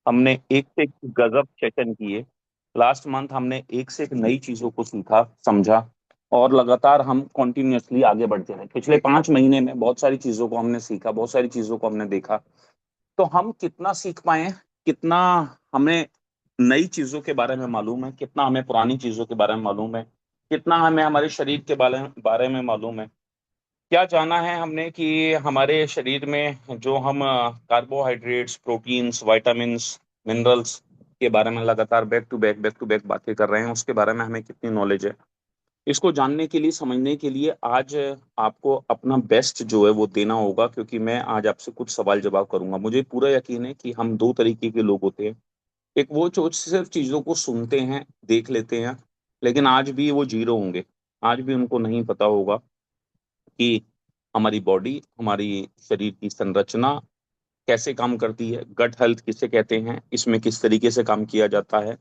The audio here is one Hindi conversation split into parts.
हमने एक से एक गजब सेशन किए। लास्ट मंथ हमने एक से एक नई चीजों को सीखा, समझा, और लगातार हम कॉन्टिन्यूअसली आगे बढ़ते रहे। पिछले 5 महीने में बहुत सारी चीजों को हमने सीखा, बहुत सारी चीजों को हमने देखा। तो हम कितना सीख पाए, कितना हमें नई चीजों के बारे में मालूम है, कितना हमें पुरानी चीजों के बारे में मालूम है, कितना हमें हमारे शरीर के बारे में मालूम है। क्या जाना है हमने कि हमारे शरीर में जो हम कार्बोहाइड्रेट्स, प्रोटीन्स, विटामिन्स, मिनरल्स के बारे में लगातार बैक टू बैक बातें कर रहे हैं, उसके बारे में हमें कितनी नॉलेज है। इसको जानने के लिए, समझने के लिए आज आपको अपना बेस्ट जो है वो देना होगा, क्योंकि मैं आज आपसे कुछ सवाल जवाब करूंगा। मुझे पूरा यकीन है कि हम दो तरीके के लोग होते हैं। एक वो जो सिर्फ चीजों को सुनते हैं, देख लेते हैं, लेकिन आज भी वो जीरो होंगे। आज भी उनको नहीं पता होगा कि हमारी बॉडी, हमारी शरीर की संरचना कैसे काम करती है, गट हेल्थ किसे कहते हैं, इसमें किस तरीके से काम किया जाता है,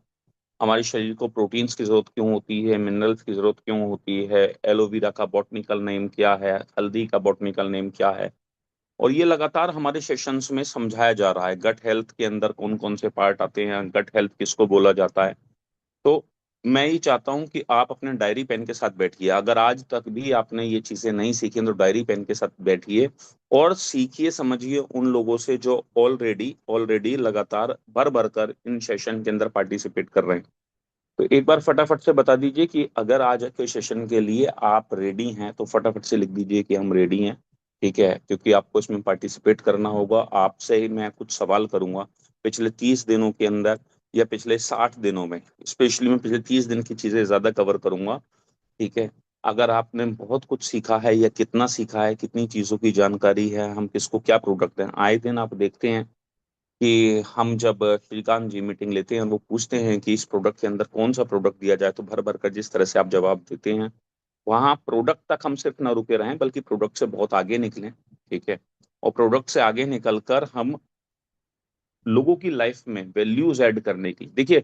हमारे शरीर को प्रोटीन्स की जरूरत क्यों होती है, मिनरल्स की जरूरत क्यों होती है, एलोवेरा का बॉटनिकल नेम क्या है, हल्दी का बॉटनिकल नेम क्या है। और ये लगातार हमारे सेशंस में समझाया जा रहा है। गट हेल्थ के अंदर कौन कौन से पार्ट आते हैं, गट हेल्थ किसको बोला जाता है। तो मैं ही चाहता हूं कि आप अपने डायरी पेन के साथ बैठिए। अगर आज तक भी आपने ये चीजें नहीं सीखी तो डायरी पेन के साथ बैठिए और सीखिए, समझिए उन लोगों से जो ऑलरेडी ऑलरेडी लगातार भर भर कर इन सेशन के अंदर पार्टिसिपेट कर रहे हैं। तो एक बार फटाफट से बता दीजिए कि अगर आज के सेशन के लिए आप रेडी हैं, तो फटाफट से लिख दीजिए कि हम रेडी हैं। ठीक है, क्योंकि आपको इसमें पार्टिसिपेट करना होगा। आपसे ही मैं कुछ सवाल करूंगा पिछले 30 दिनों के अंदर, या पिछले 60 दिनों में। स्पेशली मैं पिछले 30 दिन की चीजें ज्यादा कवर करूंगा। ठीक है। अगर आपने बहुत कुछ सीखा है, या कितना सीखा है, कितनी चीजों की जानकारी है, हम किसको क्या प्रोडक्ट हैं, आए दिन आप देखते हैं कि हम जब श्रीकांत जी मीटिंग लेते हैं, वो पूछते हैं कि इस प्रोडक्ट के अंदर कौन सा प्रोडक्ट दिया जाए, तो भर भर कर जिस तरह से आप जवाब देते हैं, वहाँ प्रोडक्ट तक हम सिर्फ ना रुके रहें, बल्कि प्रोडक्ट से बहुत आगे निकलें। ठीक है। और प्रोडक्ट से आगे निकलकर हम लोगों की लाइफ में वैल्यूज ऐड करने की, देखिए,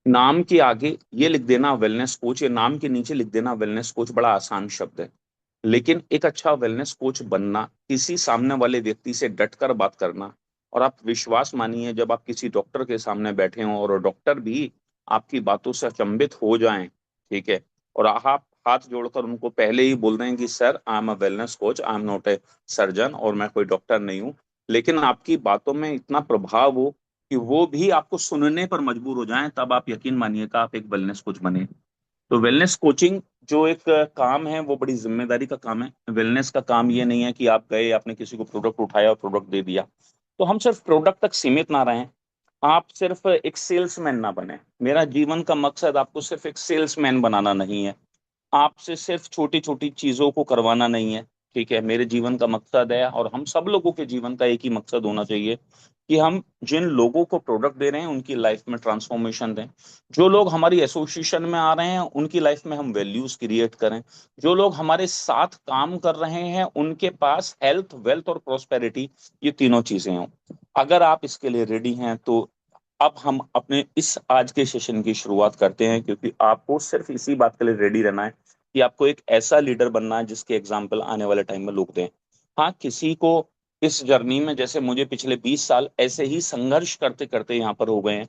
नाम के आगे ये लिख देना वेलनेस कोच, या नाम के नीचे लिख देना वेलनेस कोच, बड़ा आसान शब्द है। लेकिन एक अच्छा वेलनेस कोच बनना, किसी सामने वाले व्यक्ति से डटकर बात करना, और आप विश्वास मानिए, जब आप किसी डॉक्टर के सामने बैठे हों और डॉक्टर भी आपकी बातों से अचंभित हो जाएं, ठीक है, और आप हाथ जोड़कर उनको पहले ही बोल रहे हैं कि sir, I am a wellness coach, I am not a surgeon, और मैं कोई डॉक्टर नहीं हूँ, लेकिन आपकी बातों में इतना प्रभाव हो कि वो भी आपको सुनने पर मजबूर हो जाएं, तब आप यकीन मानिएगा आप एक वेलनेस कोच बने। तो वेलनेस कोचिंग जो एक काम है, वो बड़ी जिम्मेदारी का काम है। वेलनेस का काम ये नहीं है कि आप गए, आपने किसी को प्रोडक्ट उठाया और प्रोडक्ट दे दिया। तो हम सिर्फ प्रोडक्ट तक सीमित ना रहें। आप सिर्फ एक सेल्समैन ना बने। मेरा जीवन का मकसद आपको सिर्फ एक सेल्समैन बनाना नहीं है, आपसे सिर्फ छोटी छोटी चीजों को करवाना नहीं है। ठीक है, मेरे जीवन का मकसद है, और हम सब लोगों के जीवन का एक ही मकसद होना चाहिए, कि हम जिन लोगों को प्रोडक्ट दे रहे हैं उनकी लाइफ में ट्रांसफॉर्मेशन दें। जो लोग हमारी एसोसिएशन में आ रहे हैं उनकी लाइफ में हम वैल्यूज क्रिएट करें। जो लोग हमारे साथ काम कर रहे हैं उनके पास हेल्थ, वेल्थ और प्रोस्पेरिटी, ये तीनों चीजें हों। अगर आप इसके लिए रेडी हैं, तो अब हम अपने इस आज के सेशन की शुरुआत करते हैं, क्योंकि आपको सिर्फ इसी बात के लिए रेडी रहना है कि आपको एक ऐसा लीडर बनना है जिसके एग्जाम्पल आने वाले टाइम में लोग दें। हाँ, किसी को इस जर्नी में, जैसे मुझे पिछले 20 साल ऐसे ही संघर्ष करते करते यहाँ पर हो गए हैं,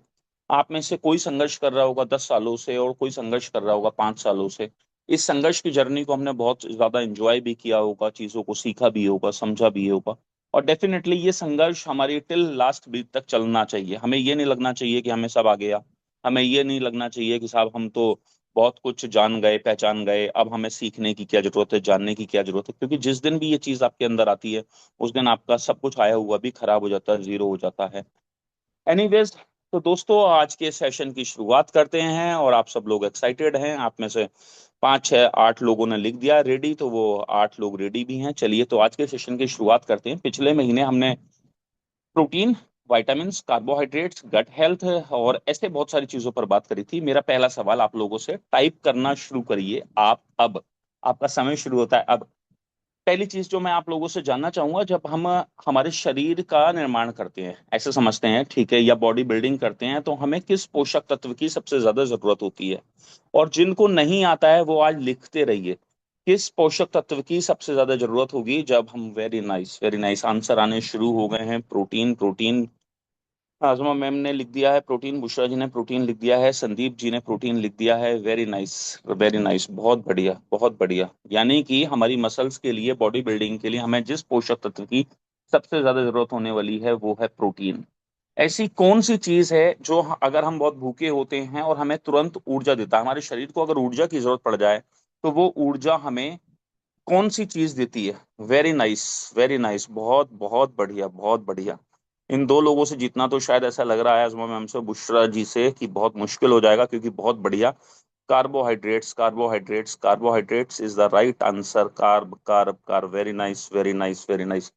आप में से कोई संघर्ष कर रहा होगा 10 सालों से, और कोई संघर्ष कर रहा होगा 5 सालों से। इस संघर्ष की जर्नी को हमने बहुत ज्यादा एंजॉय भी किया होगा, चीजों को सीखा भी होगा, समझा भी होगा। और डेफिनेटली ये संघर्ष हमारी टिल लास्ट ब्रीथ तक चलना चाहिए। हमें ये नहीं लगना चाहिए कि हमें सब आ गया। हमें ये नहीं लगना चाहिए कि साहब हम तो बहुत कुछ जान गए, पहचान गए, अब हमें सीखने की क्या जरूरत है, जानने की क्या जरूरत है। क्योंकि जिस दिन भी ये चीज आपके अंदर आती है, उस दिन आपका सब कुछ आया हुआ भी खराब हो जाता है, जीरो हो जाता है। एनीवेज, तो दोस्तों, आज के सेशन की शुरुआत करते हैं। और आप सब लोग एक्साइटेड हैं, आप में से 5 6 8 लोगों ने लिख दिया रेडी, तो वो 8 लोग रेडी भी हैं। चलिए, तो आज के सेशन की शुरुआत करते हैं। पिछले महीने हमने protein, vitamins, carbohydrates, gut health और ऐसे बहुत सारी चीजों पर बात करी थी। मेरा पहला सवाल आप लोगों से, टाइप करना शुरू करिए आप अब। आपका समय शुरू होता है अब। पहली चीज जो मैं आप लोगों से जानना चाहूंगा, जब हम हमारे शरीर का निर्माण करते हैं, ऐसे समझते हैं, ठीक है, या बॉडी बिल्डिंग करते हैं, तो हमें किस पोषक तत्व की सबसे ज्यादा जरूरत होती है? और जिनको नहीं आता है वो आज लिखते रहिए। किस पोषक तत्व की सबसे ज्यादा जरूरत होगी जब हम, very nice, very nice, answer आने शुरू हो गए हैं। प्रोटीन, प्रोटीन, आजमा मैम ने लिख दिया है प्रोटीन, बुशरा जी ने प्रोटीन लिख दिया है, संदीप जी ने प्रोटीन लिख दिया है। वेरी नाइस, वेरी नाइस, बहुत बढ़िया, बहुत बढ़िया। यानी कि हमारी मसल्स के लिए, बॉडी बिल्डिंग के लिए हमें जिस पोषक तत्व की सबसे ज्यादा जरूरत होने वाली है वो है प्रोटीन। ऐसी कौन सी चीज है जो अगर हम बहुत भूखे होते हैं और हमें तुरंत ऊर्जा देता है, हमारे शरीर को अगर ऊर्जा की जरूरत पड़ जाए तो वो ऊर्जा हमें कौन सी चीज देती है? वेरी नाइस, वेरी नाइस, बहुत बहुत बढ़िया, बहुत बढ़िया। इन दो लोगों से जीतना तो शायद ऐसा लग रहा है आजमा मैम से, बुशरा जी से, कि बहुत मुश्किल हो जाएगा, क्योंकि बहुत बढ़िया। Carbohydrates, carbohydrates, carbohydrates is the right answer. Carb, carb, carb, very nice, very nice, very nice,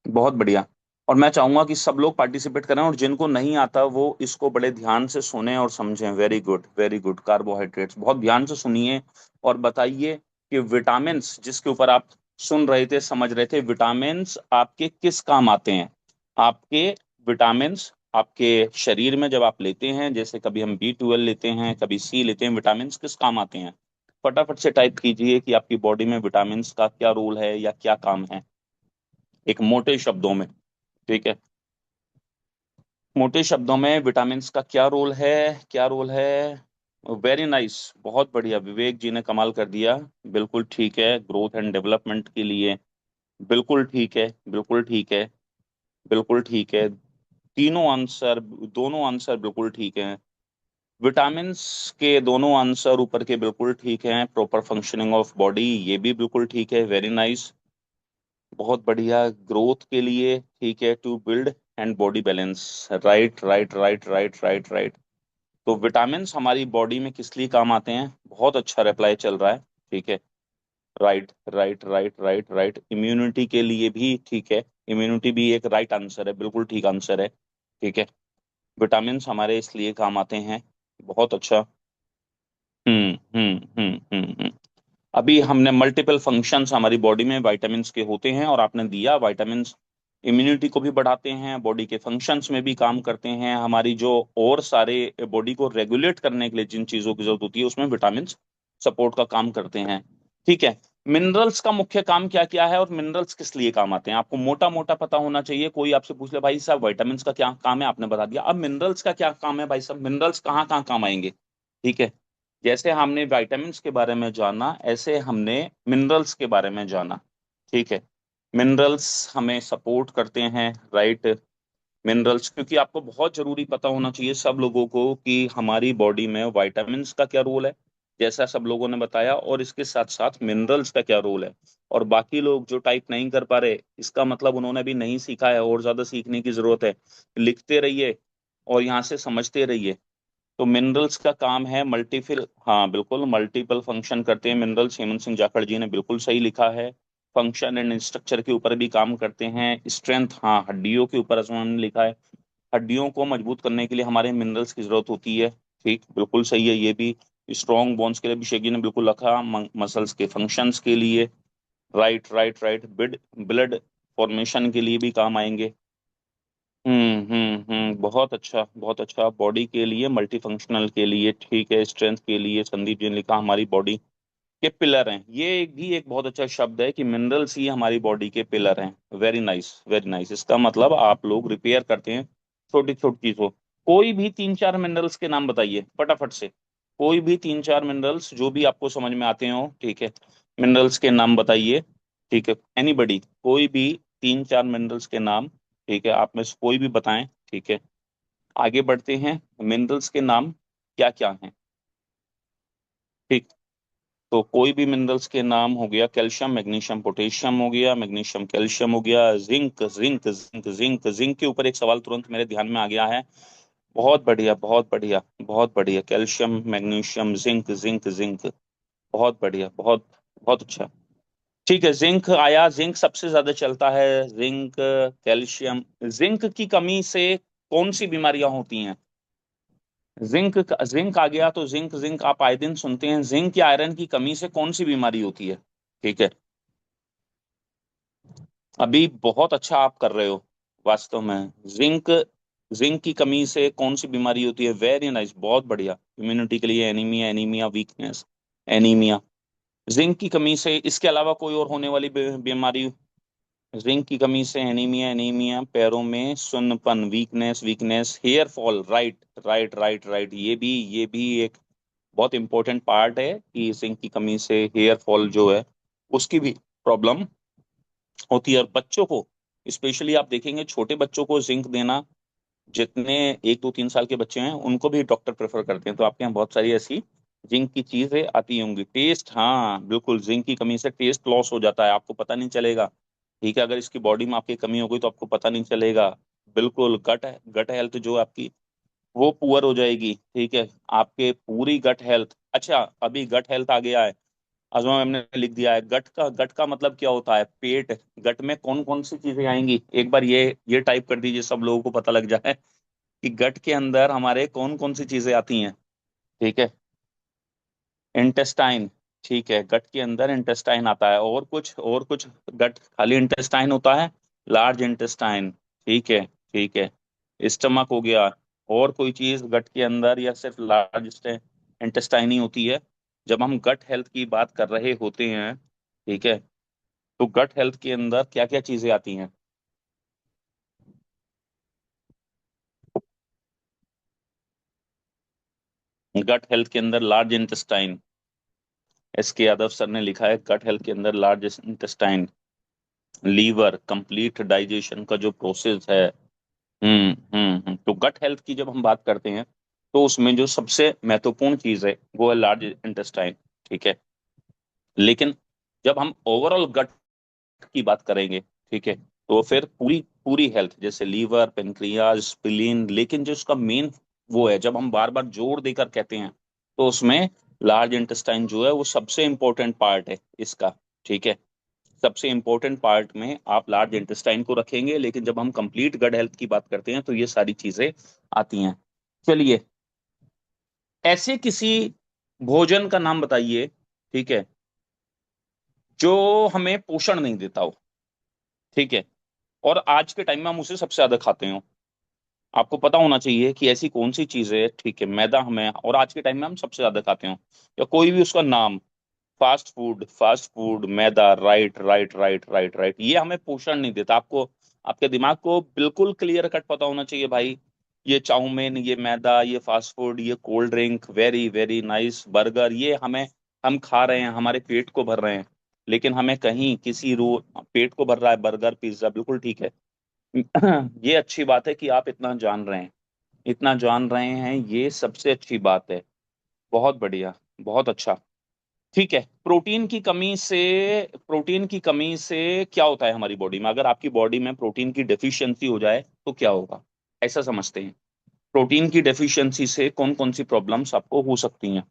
बहुत बढ़िया। और मैं चाहूंगा कि सब लोग पार्टिसिपेट करें, और जिनको नहीं आता वो इसको बड़े ध्यान से सुने और समझें। Very good, very good. Carbohydrates बहुत ध्यान से सुनिए और बताइए कि विटामिन्स जिसके ऊपर आप सुन रहे थे, समझ रहे थे, विटामिन्स आपके किस काम आते हैं? आपके विटामिन्स आपके शरीर में जब आप लेते हैं, जैसे कभी हम B12 लेते हैं, कभी C लेते हैं, विटामिन्स किस काम आते हैं? फटाफट से टाइप कीजिए कि आपकी बॉडी में विटामिन्स का क्या रोल है या क्या काम है, एक मोटे शब्दों में। ठीक है, मोटे शब्दों में विटामिन्स का क्या रोल है? क्या रोल है? वेरी नाइस, बहुत बढ़िया, विवेक जी ने कमाल कर दिया। बिल्कुल ठीक है, ग्रोथ एंड डेवलपमेंट के लिए। बिल्कुल ठीक है, बिल्कुल ठीक है, बिल्कुल ठीक है। तीनों आंसर, दोनों आंसर बिल्कुल ठीक हैं। विटामिन्स के दोनों आंसर ऊपर के बिल्कुल ठीक हैं। प्रॉपर फंक्शनिंग ऑफ बॉडी, ये भी बिल्कुल ठीक है। वेरी नाइस, बहुत बढ़िया। ग्रोथ के लिए ठीक है, to build and body balance. Right, right, right, right, right, right. तो विटामिन्स हमारी बॉडी में किस लिए काम आते हैं? बहुत अच्छा रिप्लाई चल रहा है। ठीक है, right, right, right, right, right. Immunity के लिए भी ठीक है, इम्यूनिटी भी एक राइट आंसर है, बिल्कुल ठीक आंसर है। ठीक है, विटामिन्स हमारे इसलिए काम आते हैं। बहुत अच्छा। हम्म, अभी हमने मल्टीपल फंक्शंस हमारी बॉडी में विटामिन्स के होते हैं, और आपने दिया विटामिन्स इम्यूनिटी को भी बढ़ाते हैं, बॉडी के फंक्शंस में भी काम करते हैं, हमारी जो और सारे बॉडी को रेगुलेट करने के लिए जिन चीजों की जरूरत होती है उसमें विटामिन्स सपोर्ट का काम करते हैं। ठीक है, मिनरल्स का मुख्य काम क्या क्या है और मिनरल्स किस लिए काम आते हैं? आपको मोटा मोटा पता होना चाहिए। कोई आपसे पूछ ले भाई साहब विटामिन्स का क्या काम है, आपने बता दिया। अब मिनरल्स का क्या काम है भाई साहब, मिनरल्स कहाँ कहाँ काम आएंगे? ठीक है, जैसे हमने विटामिन्स के बारे में जाना, ऐसे हमने मिनरल्स के बारे में जाना। ठीक है, मिनरल्स हमें सपोर्ट करते हैं, राइट। मिनरल्स, क्योंकि आपको बहुत जरूरी पता होना चाहिए सब लोगों को कि हमारी बॉडी में विटामिन्स का क्या रोल है, जैसा सब लोगों ने बताया, और इसके साथ साथ मिनरल्स का क्या रोल है। और बाकी लोग जो टाइप नहीं कर पा रहे, इसका मतलब उन्होंने भी नहीं सीखा है, और ज्यादा सीखने की जरूरत है। लिखते रहिए और यहाँ से समझते रहिए। तो मिनरल्स का काम है मल्टीफिल, हाँ बिल्कुल, मल्टीपल फंक्शन करते हैं मिनरल्स। हेमंत सिंह जाखड़ जी ने बिल्कुल सही लिखा है। फंक्शन एंड स्ट्रक्चर के ऊपर भी काम करते हैं। स्ट्रेंथ, हाँ, हड्डियों के ऊपर आसमान ने लिखा है, हड्डियों को मजबूत करने के लिए हमारे मिनरल्स की जरूरत होती है। ठीक, बिल्कुल सही है ये भी। स्ट्रॉन्ग बोन्स के लिए अभिषेक जी ने बिल्कुल लिखा, मसल्स के फंक्शंस के लिए। Right, right, right. Blood formation के लिए भी काम आएंगे। बहुत अच्छा, बहुत अच्छा। बॉडी के लिए, मल्टी फंक्शनल के लिए, ठीक है, स्ट्रेंथ के लिए संदीप जी ने लिखा हमारी बॉडी के पिलर हैं। ये एक भी एक बहुत अच्छा शब्द है कि मिनरल्स ही हमारी बॉडी के पिलर हैं। Very nice, very nice. इसका मतलब आप लोग रिपेयर करते हैं छोटी छोटी चीजों। कोई भी तीन चार मिनरल्स के नाम बताइए फटाफट से। कोई भी तीन चार मिनरल्स जो भी आपको समझ में आते हो, ठीक है, मिनरल्स के नाम बताइए। ठीक है, एनीबडी, कोई भी तीन चार मिनरल्स के नाम। ठीक है, आप में से कोई भी बताएं। ठीक है, आगे बढ़ते हैं। मिनरल्स के नाम क्या क्या हैं? ठीक, तो कोई भी मिनरल्स के नाम हो गया, कैल्शियम, मैग्नीशियम, पोटेशियम हो गया, मैग्नीशियम, कैल्शियम हो गया, zinc, zinc, zinc, zinc. Zinc के ऊपर एक सवाल तुरंत मेरे ध्यान में आ गया है। बहुत बढ़िया, बहुत बढ़िया, बहुत बढ़िया। Calcium, magnesium, zinc, zinc, zinc, बहुत बढ़िया, बहुत बहुत अच्छा। ठीक है, जिंक आया, जिंक सबसे ज्यादा चलता है। Zinc, calcium. जिंक की कमी से कौन सी बीमारियां होती हैं? जिंक, जिंक आ गया तो जिंक, जिंक आप आए दिन सुनते हैं। जिंक या आयरन की कमी से कौन सी बीमारी होती है? ठीक है, अभी बहुत अच्छा आप कर रहे हो वास्तव में। जिंक, जिंक की कमी से कौन सी बीमारी होती है? वेरी नाइस, बहुत बढ़िया। इम्यूनिटी के लिए anaemia, anaemia, weakness, anaemia. Zinc की कमी से, इसके अलावा कोई और होने वाली बीमारी? जिंक की कमी से एनीमिया, एनीमिया, पैरों में सुन्नपन, weakness, weakness, hair fall. Right right right right, ये भी एक बहुत इंपॉर्टेंट पार्ट है कि जिंक की कमी से हेयर फॉल जो है उसकी भी प्रॉब्लम होती है। और बच्चों को स्पेशली आप देखेंगे, छोटे बच्चों को जिंक देना, जितने 1 2 3 साल के बच्चे हैं उनको भी डॉक्टर प्रेफर करते हैं। तो आपके यहाँ बहुत सारी ऐसी जिंक की चीजें आती होंगी। टेस्ट, हाँ बिल्कुल, जिंक की कमी से टेस्ट लॉस हो जाता है, आपको पता नहीं चलेगा। ठीक है, अगर इसकी बॉडी में आपकी कमी हो गई तो आपको पता नहीं चलेगा। बिल्कुल, गट गट हेल्थ जो है आपकी वो पुअर हो जाएगी। ठीक है, आपके पूरी गट हेल्थ, अच्छा अभी गट हेल्थ आ गया है, अजमा मैम ने लिख दिया है। गट का मतलब क्या होता है? पेट। गट में कौन कौन सी चीजें आएंगी, एक बार ये टाइप कर दीजिए, सब लोगों को पता लग जाए कि गट के अंदर हमारे कौन कौन सी चीजें आती हैं। ठीक है, इंटेस्टाइन। ठीक है, गट के अंदर इंटेस्टाइन आता है, और कुछ गट खाली इंटेस्टाइन होता है? Large intestine. ठीक है, ठीक है, स्टमक हो गया। और कोई चीज गट के अंदर, या सिर्फ लार्ज इंटेस्टाइन ही होती है? जब हम गट हेल्थ की बात कर रहे होते हैं, ठीक है, तो गट हेल्थ के अंदर क्या क्या चीजें आती हैं? गट हेल्थ के अंदर लार्ज इंटेस्टाइन, एस के यादव सर ने लिखा है, गट हेल्थ के अंदर large intestine, liver, complete digestion का जो प्रोसेस है। तो गट हेल्थ की जब हम बात करते हैं तो उसमें जो सबसे महत्वपूर्ण चीज है वो है लार्ज इंटेस्टाइन। ठीक है, लेकिन जब हम ओवरऑल गट की बात करेंगे, ठीक है, तो फिर पूरी पूरी हेल्थ, जैसे लीवर, पेनक्रियाज, स्प्लीन, लेकिन जो उसका मेन वो है, जब हम बार बार जोर देकर कहते हैं तो उसमें लार्ज इंटेस्टाइन जो है वो सबसे इंपॉर्टेंट पार्ट है इसका। ठीक है, सबसे इंपॉर्टेंट पार्ट में आप लार्ज इंटेस्टाइन को रखेंगे, लेकिन जब हम कंप्लीट गट हेल्थ की बात करते हैं तो ये सारी चीजें आती हैं। चलिए, ऐसे किसी भोजन का नाम बताइए, ठीक है, जो हमें पोषण नहीं देता हो। ठीक है, और आज के टाइम में हम उसे सबसे ज्यादा खाते हो। आपको पता होना चाहिए कि ऐसी कौन सी चीज है, ठीक है, मैदा हमें, और आज के टाइम में हम सबसे ज्यादा खाते हो, या कोई भी उसका नाम। फास्ट फूड, फास्ट फूड, मैदा। Right right right right right, ये हमें पोषण नहीं देता। आपको, आपके दिमाग को बिल्कुल क्लियर कट पता होना चाहिए भाई, ये चाउमीन, ये मैदा, ये फास्ट फूड, ये cold drink, very very nice, burger, ये हमें, हम खा रहे हैं, हमारे पेट को भर रहे हैं, लेकिन हमें कहीं किसी रो पेट को भर रहा है बर्गर, पिज्जा, बिल्कुल ठीक है। ये अच्छी बात है कि आप इतना जान रहे हैं, इतना जान रहे हैं, ये सबसे अच्छी बात है। बहुत बढ़िया, बहुत अच्छा। ठीक है, प्रोटीन की कमी से क्या होता है हमारी बॉडी में? अगर आपकी बॉडी में प्रोटीन की डेफिशिएंसी हो जाए तो क्या होगा, ऐसा समझते हैं? प्रोटीन की डेफिशिएंसी से कौन कौन सी प्रॉब्लम्स आपको हो सकती हैं?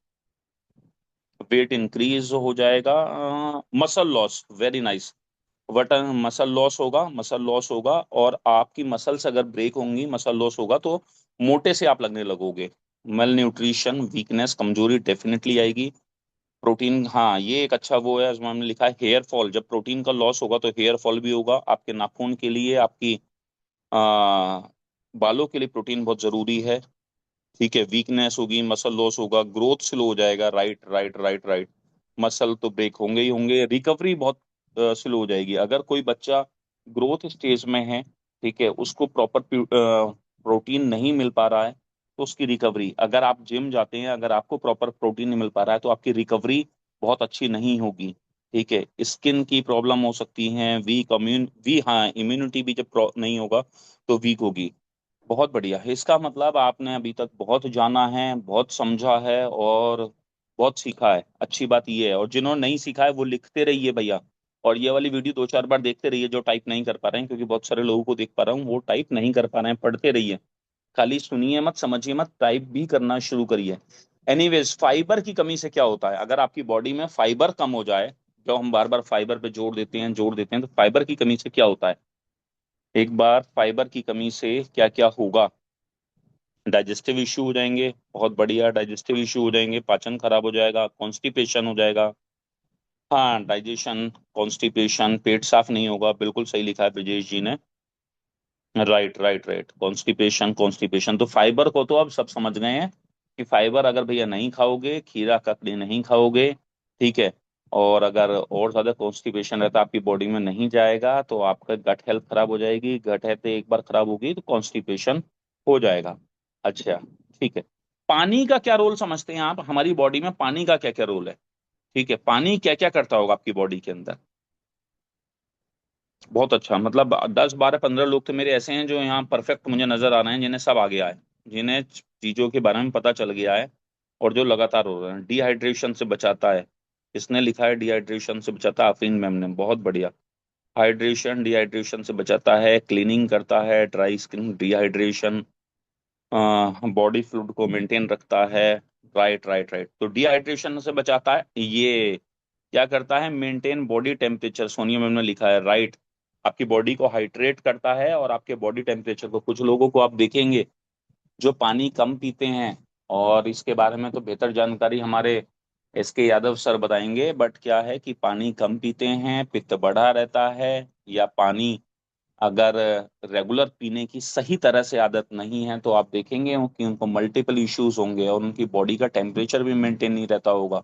वेट इंक्रीज हो जाएगा, muscle loss, very nice, what muscle loss होगा, मसल लॉस होगा, और आपकी मसल्स अगर ब्रेक होंगी, मसल लॉस होगा, तो मोटे से आप लगने लगोगे। मेल न्यूट्रिशन, वीकनेस, कमजोरी डेफिनेटली आएगी। प्रोटीन, हाँ ये एक अच्छा वो है, इसमें हमने लिखा है हेयर फॉल, जब प्रोटीन का लॉस होगा तो हेयर फॉल भी होगा। आपके नाखून के लिए, आपकी आ, बालों के लिए प्रोटीन बहुत जरूरी है। ठीक है, वीकनेस होगी, मसल लॉस होगा, ग्रोथ स्लो हो जाएगा। Right right right right, muscle तो ब्रेक होंगे ही होंगे, रिकवरी बहुत स्लो हो जाएगी। अगर कोई बच्चा ग्रोथ स्टेज में है, ठीक है, उसको प्रॉपर प्रोटीन नहीं मिल पा रहा है, तो उसकी रिकवरी, अगर आप जिम जाते हैं, अगर आपको प्रॉपर प्रोटीन नहीं मिल पा रहा है तो आपकी रिकवरी बहुत अच्छी नहीं होगी। ठीक है, स्किन की प्रॉब्लम हो सकती है, हाँ, इम्यूनिटी भी जब नहीं होगा तो वीक होगी। बहुत बढ़िया है, इसका मतलब आपने अभी तक बहुत जाना है, बहुत समझा है, और बहुत सीखा है। अच्छी बात ये है, और जिन्होंने नहीं सीखा है वो लिखते रहिए भैया, और ये वाली वीडियो 2 4 बार देखते रहिए, जो टाइप नहीं कर पा रहे हैं, क्योंकि बहुत सारे लोगों को देख पा रहा हूँ वो टाइप नहीं कर पा रहे हैं। पढ़ते रहिए, खाली सुनिए मत, समझिए मत, टाइप भी करना शुरू करिए। एनीवेज, फाइबर की कमी से क्या होता है? अगर आपकी बॉडी में फाइबर कम हो जाए, जो हम बार बार फाइबर पे जोड़ देते हैं, तो फाइबर की कमी से क्या होता है? एक बार फाइबर की कमी से क्या क्या होगा? डाइजेस्टिव इश्यू हो जाएंगे, बहुत बढ़िया, डाइजेस्टिव इश्यू हो जाएंगे, पाचन खराब हो जाएगा, कॉन्स्टिपेशन हो जाएगा। हाँ, डाइजेशन, कॉन्स्टिपेशन, पेट साफ नहीं होगा, बिल्कुल सही लिखा है ब्रजेश जी ने। Right right right, constipation, constipation, तो फाइबर को तो अब सब समझ गए हैं कि फाइबर अगर भैया नहीं खाओगे, खीरा ककड़ी नहीं खाओगे, ठीक है, और अगर और ज्यादा कॉन्स्टिपेशन रहता है आपकी बॉडी में, नहीं जाएगा तो आपका गट हेल्थ खराब हो जाएगी। गट हेल्थ एक बार खराब होगी तो कॉन्स्टिपेशन हो जाएगा। अच्छा, ठीक है। पानी का क्या रोल समझते हैं आप? हमारी बॉडी में पानी का क्या क्या रोल है? ठीक है, पानी क्या क्या करता होगा आपकी बॉडी के अंदर? बहुत अच्छा, मतलब 10 12 15 लोग तो मेरे ऐसे हैं जो यहाँ परफेक्ट मुझे नजर आ रहे हैं, जिन्हें सब आ गया है, जिन्हें चीजों के बारे में पता चल गया है, और जो लगातार हो रहे हैं। डिहाइड्रेशन से बचाता है, इसने लिखा है डिहाइड्रेशन से बचाता है, आफरीन मैम ने, बहुत बढ़िया। हाइड्रेशन, डिहाइड्रेशन से बचाता है, क्लीनिंग करता है, dry skin, dehydration, body fluid को मेंटेन रखता है। राइट राइट राइट, तो डिहाइड्रेशन से बचाता है ये। क्या करता है? Maintain body temperature, Sonia ma'am ने लिखा है, राइट। आपकी बॉडी को हाइड्रेट करता है और आपके बॉडी टेम्परेचर को, कुछ लोगों को आप देखेंगे जो पानी कम पीते हैं, और इसके बारे में तो बेहतर जानकारी हमारे SK यादव सर बताएंगे, बट क्या है कि पानी कम पीते हैं, पित्त बढ़ा रहता है, या पानी अगर रेगुलर पीने की सही तरह से आदत नहीं है, तो आप देखेंगे कि उनको मल्टीपल इश्यूज होंगे और उनकी बॉडी का टेम्परेचर भी मेंटेन नहीं रहता होगा।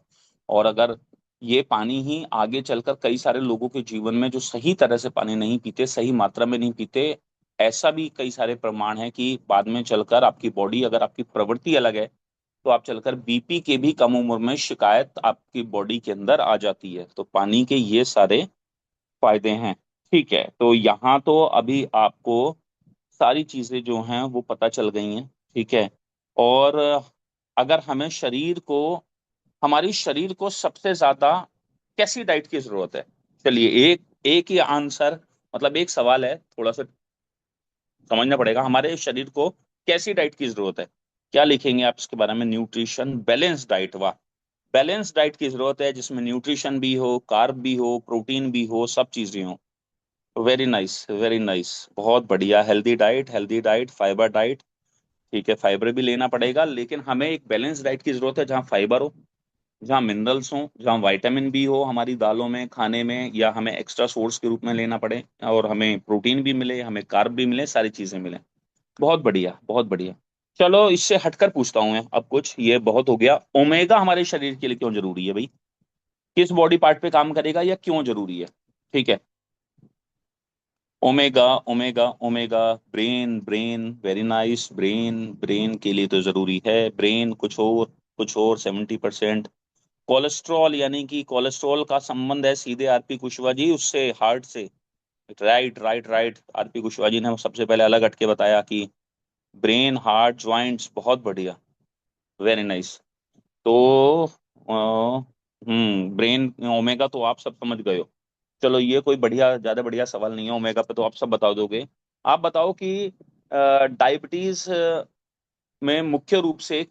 और अगर ये पानी ही आगे चलकर कई सारे लोगों के जीवन में, जो सही तरह से पानी नहीं पीते, सही मात्रा में नहीं पीते, ऐसा भी कई सारे प्रमाण है कि बाद में चलकर आपकी बॉडी, अगर आपकी प्रवृत्ति अलग है, तो आप चलकर BP के भी कम उम्र में शिकायत आपकी बॉडी के अंदर आ जाती है। तो पानी के ये सारे फायदे हैं। ठीक है, तो यहाँ तो अभी आपको सारी चीजें जो हैं वो पता चल गई हैं। ठीक है। और अगर हमें शरीर को, हमारी शरीर को सबसे ज्यादा कैसी डाइट की जरूरत है? चलिए, एक एक ही आंसर, मतलब एक सवाल है, थोड़ा सा समझना पड़ेगा। हमारे शरीर को कैसी डाइट की जरूरत है? क्या लिखेंगे आप इसके बारे में? न्यूट्रिशन, बैलेंस डाइट, वाह। बैलेंस डाइट की जरूरत है, जिसमें न्यूट्रिशन भी हो, कार्ब भी हो, प्रोटीन भी हो, सब चीजें हो। वेरी नाइस, वेरी नाइस, बहुत बढ़िया। Healthy diet, healthy diet, fibre diet. ठीक है, फाइबर भी लेना पड़ेगा, लेकिन हमें एक बैलेंस डाइट की जरूरत है, जहाँ फाइबर हो, जहाँ मिनरल्स हो, जहाँ विटामिन भी हो हमारी दालों में, खाने में, या हमें एक्स्ट्रा सोर्स के रूप में लेना पड़े, और हमें प्रोटीन भी मिले, हमें कार्ब भी मिले, सारी चीजें मिले। बहुत बढ़िया, बहुत बढ़िया। चलो, इससे हटकर पूछता हूँ मैं अब कुछ, ये बहुत हो गया। ओमेगा हमारे शरीर के लिए क्यों जरूरी है भाई? किस बॉडी पार्ट पे काम करेगा, या क्यों जरूरी है? ठीक है। Omega, omega, omega, brain, brain, very nice, brain, brain के लिए तो जरूरी है। ब्रेन, कुछ और 70%। कोलेस्ट्रॉल, यानी कि कोलेस्ट्रॉल का संबंध है सीधे, आरपी कुशवाहा जी, उससे, हार्ट से। Right right right, RP Kushwaha ji ने सबसे पहले अलग हटके बताया कि ब्रेन, हार्ट, ज्वाइंट्स, बहुत बढ़िया, वेरी नाइस। तो ब्रेन, ओमेगा तो आप सब समझ गए हो। चलो, ये कोई बढ़िया, ज्यादा बढ़िया सवाल नहीं है, ओमेगा पे तो आप सब बता दोगे। आप बताओ कि डायबिटीज में मुख्य रूप से,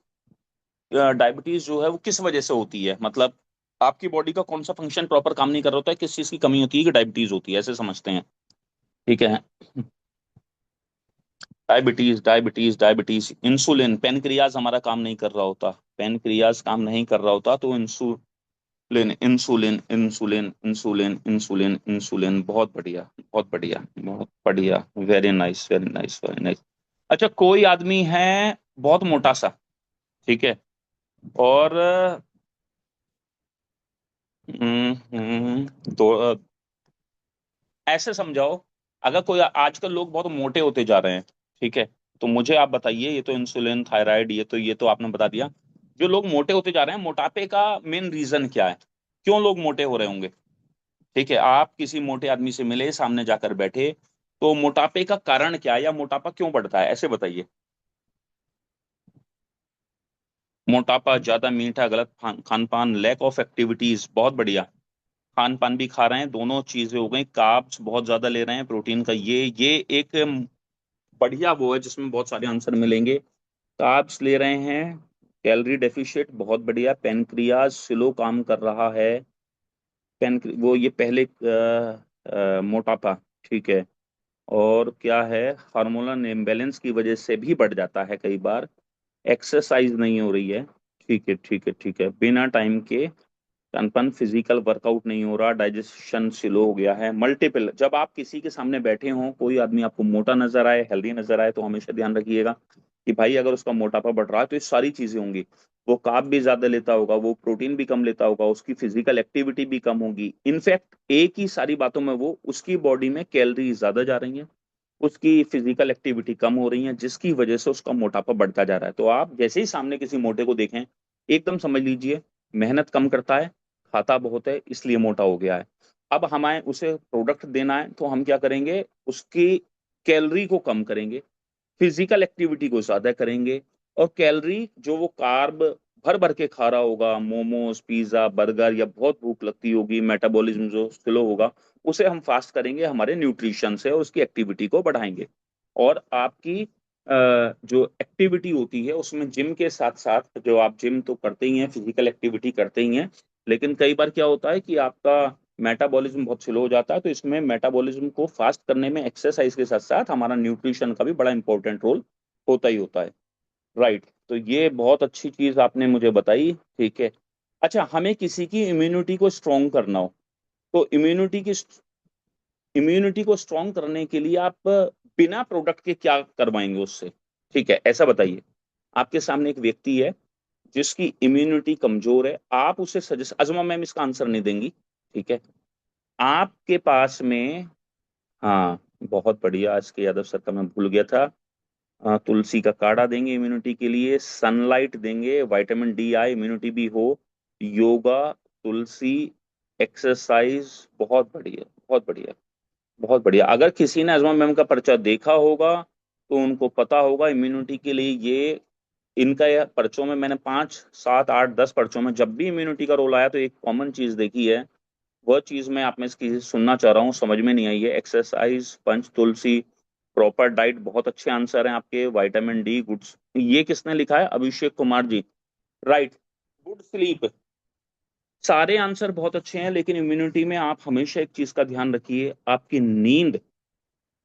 डायबिटीज जो है वो किस वजह से होती है? मतलब आपकी बॉडी का कौन सा फंक्शन प्रॉपर काम नहीं कर रहा होता है, किस चीज की कमी होती है कि डायबिटीज होती है, ऐसे समझते हैं? ठीक है। Diabetes, diabetes, diabetes, insulin, pancreas हमारा काम नहीं कर रहा होता, पेनक्रियाज काम नहीं कर रहा होता, तो insulin, insulin, insulin, insulin, insulin, insulin, बहुत बढ़िया, बहुत बढ़िया, बहुत बढ़िया, very nice, very nice, very nice. अच्छा, कोई आदमी है बहुत मोटा सा, ठीक है, और तो ऐसे समझाओ, अगर कोई, आजकल लोग बहुत मोटे होते जा रहे हैं, ठीक है, तो मुझे आप बताइए, ये तो इंसुलिन, थायराइड, ये तो आपने बता दिया। जो लोग मोटे होते जा रहे हैं, मोटापे का मेन रीजन क्या है? क्यों लोग मोटे हो रहे होंगे? ठीक है, आप किसी मोटे आदमी से मिले, सामने जाकर बैठे, तो मोटापे का कारण क्या है, या मोटापा क्यों बढ़ता है, ऐसे बताइए। मोटापा, ज्यादा मीठा, गलत खान पान, लैक ऑफ एक्टिविटीज, बहुत बढ़िया। खान पान भी खा रहे हैं, दोनों चीजें हो गई। कार्ब्स बहुत ज्यादा ले रहे हैं, प्रोटीन का ये एक बढ़िया वो है जिसमें बहुत सारे आंसर मिलेंगे। कार्ब्स ले रहे हैं, कैलोरी डेफिशिएट, बहुत बढ़िया। पेनक्रियाज स्लो काम कर रहा है, पेन वो ये पहले मोटापा, ठीक है। और क्या है? हार्मोनल इम्बेलेंस की वजह से भी बढ़ जाता है कई बार। एक्सरसाइज नहीं हो रही है, ठीक है, ठीक है, ठीक है, बिना टाइम के कनपन, फिजिकल वर्कआउट नहीं हो रहा, डाइजेशन स्लो हो गया है, मल्टीपल। जब आप किसी के सामने बैठे हों, कोई आदमी आपको मोटा नजर आए, हेल्दी नजर आए, तो हमेशा ध्यान रखिएगा कि भाई अगर उसका मोटापा बढ़ रहा है तो ये सारी चीजें होंगी। वो कार्ब भी ज्यादा लेता होगा, वो प्रोटीन भी कम लेता होगा, उसकी फिजिकल एक्टिविटी भी कम होगी। इनफैक्ट एक ही सारी बातों में वो उसकी बॉडी में कैलोरी ज्यादा जा रही हैं, उसकी फिजिकल एक्टिविटी कम हो रही है, जिसकी वजह से उसका मोटापा बढ़ता जा रहा है। तो आप जैसे ही सामने किसी मोटे को देखें, एकदम समझ लीजिए मेहनत कम करता है, खाता बहुत है, इसलिए मोटा हो गया है। अब हमें उसे प्रोडक्ट देना है, तो हम क्या करेंगे, उसकी कैलोरी को कम करेंगे, फिजिकल एक्टिविटी को ज्यादा करेंगे, और कैलोरी जो वो कार्ब भर भर के खा रहा होगा, मोमोज पिज्जा बर्गर, या बहुत भूख लगती होगी, मेटाबॉलिज्म जो स्लो होगा, उसे हम फास्ट करेंगे हमारे न्यूट्रिशन से, और उसकी एक्टिविटी को बढ़ाएंगे। और आपकी जो एक्टिविटी होती है उसमें जिम के साथ साथ, जो आप जिम तो करते ही हैं, फिजिकल एक्टिविटी करते ही हैं, लेकिन कई बार क्या होता है कि आपका मेटाबॉलिज्म बहुत स्लो हो जाता है, तो इसमें मेटाबॉलिज्म को फास्ट करने में एक्सरसाइज के साथ साथ हमारा न्यूट्रिशन का भी बड़ा इंपॉर्टेंट रोल होता ही होता है। राइट, तो ये बहुत अच्छी चीज आपने मुझे बताई। ठीक है। अच्छा, हमें किसी की इम्यूनिटी को स्ट्रोंग करना हो, तो इम्यूनिटी को स्ट्रोंग करने के लिए आप बिना प्रोडक्ट के क्या करवाएंगे उससे? ठीक है, ऐसा बताइए। आपके सामने एक व्यक्ति है जिसकी इम्यूनिटी कमजोर है, आप उसे सजेस्ट, अजमा मैम इसका आंसर नहीं देंगी, ठीक है, आपके पास में। हाँ, बहुत बढ़िया, आज के यादव सर का मैं भूल गया था। तुलसी का काढ़ा देंगे इम्यूनिटी के लिए, सनलाइट देंगे, विटामिन डी आए, इम्यूनिटी भी हो, योगा, तुलसी, एक्सरसाइज। बहुत बढ़िया, बहुत बढ़िया, बहुत बढ़िया। अगर किसी ने अजमा मैम का पर्चा देखा होगा तो उनको पता होगा इम्यूनिटी के लिए ये, इनका यह पर्चों में मैंने 5 7 8 10 पर्चों में जब भी इम्यूनिटी का रोल आया तो एक कॉमन चीज देखी है। वह चीज मैं आप में से किसी से सुनना चाह रहा हूँ, समझ में नहीं आई है। एक्सरसाइज, पंच तुलसी, प्रॉपर डाइट, बहुत अच्छे आंसर हैं आपके। Vitamin D, good. ये किसने लिखा है? Abhishek Kumar ji. Right. Good sleep. सारे आंसर बहुत अच्छे हैं, लेकिन इम्यूनिटी में आप हमेशा एक चीज का ध्यान रखिए, आपकी नींद।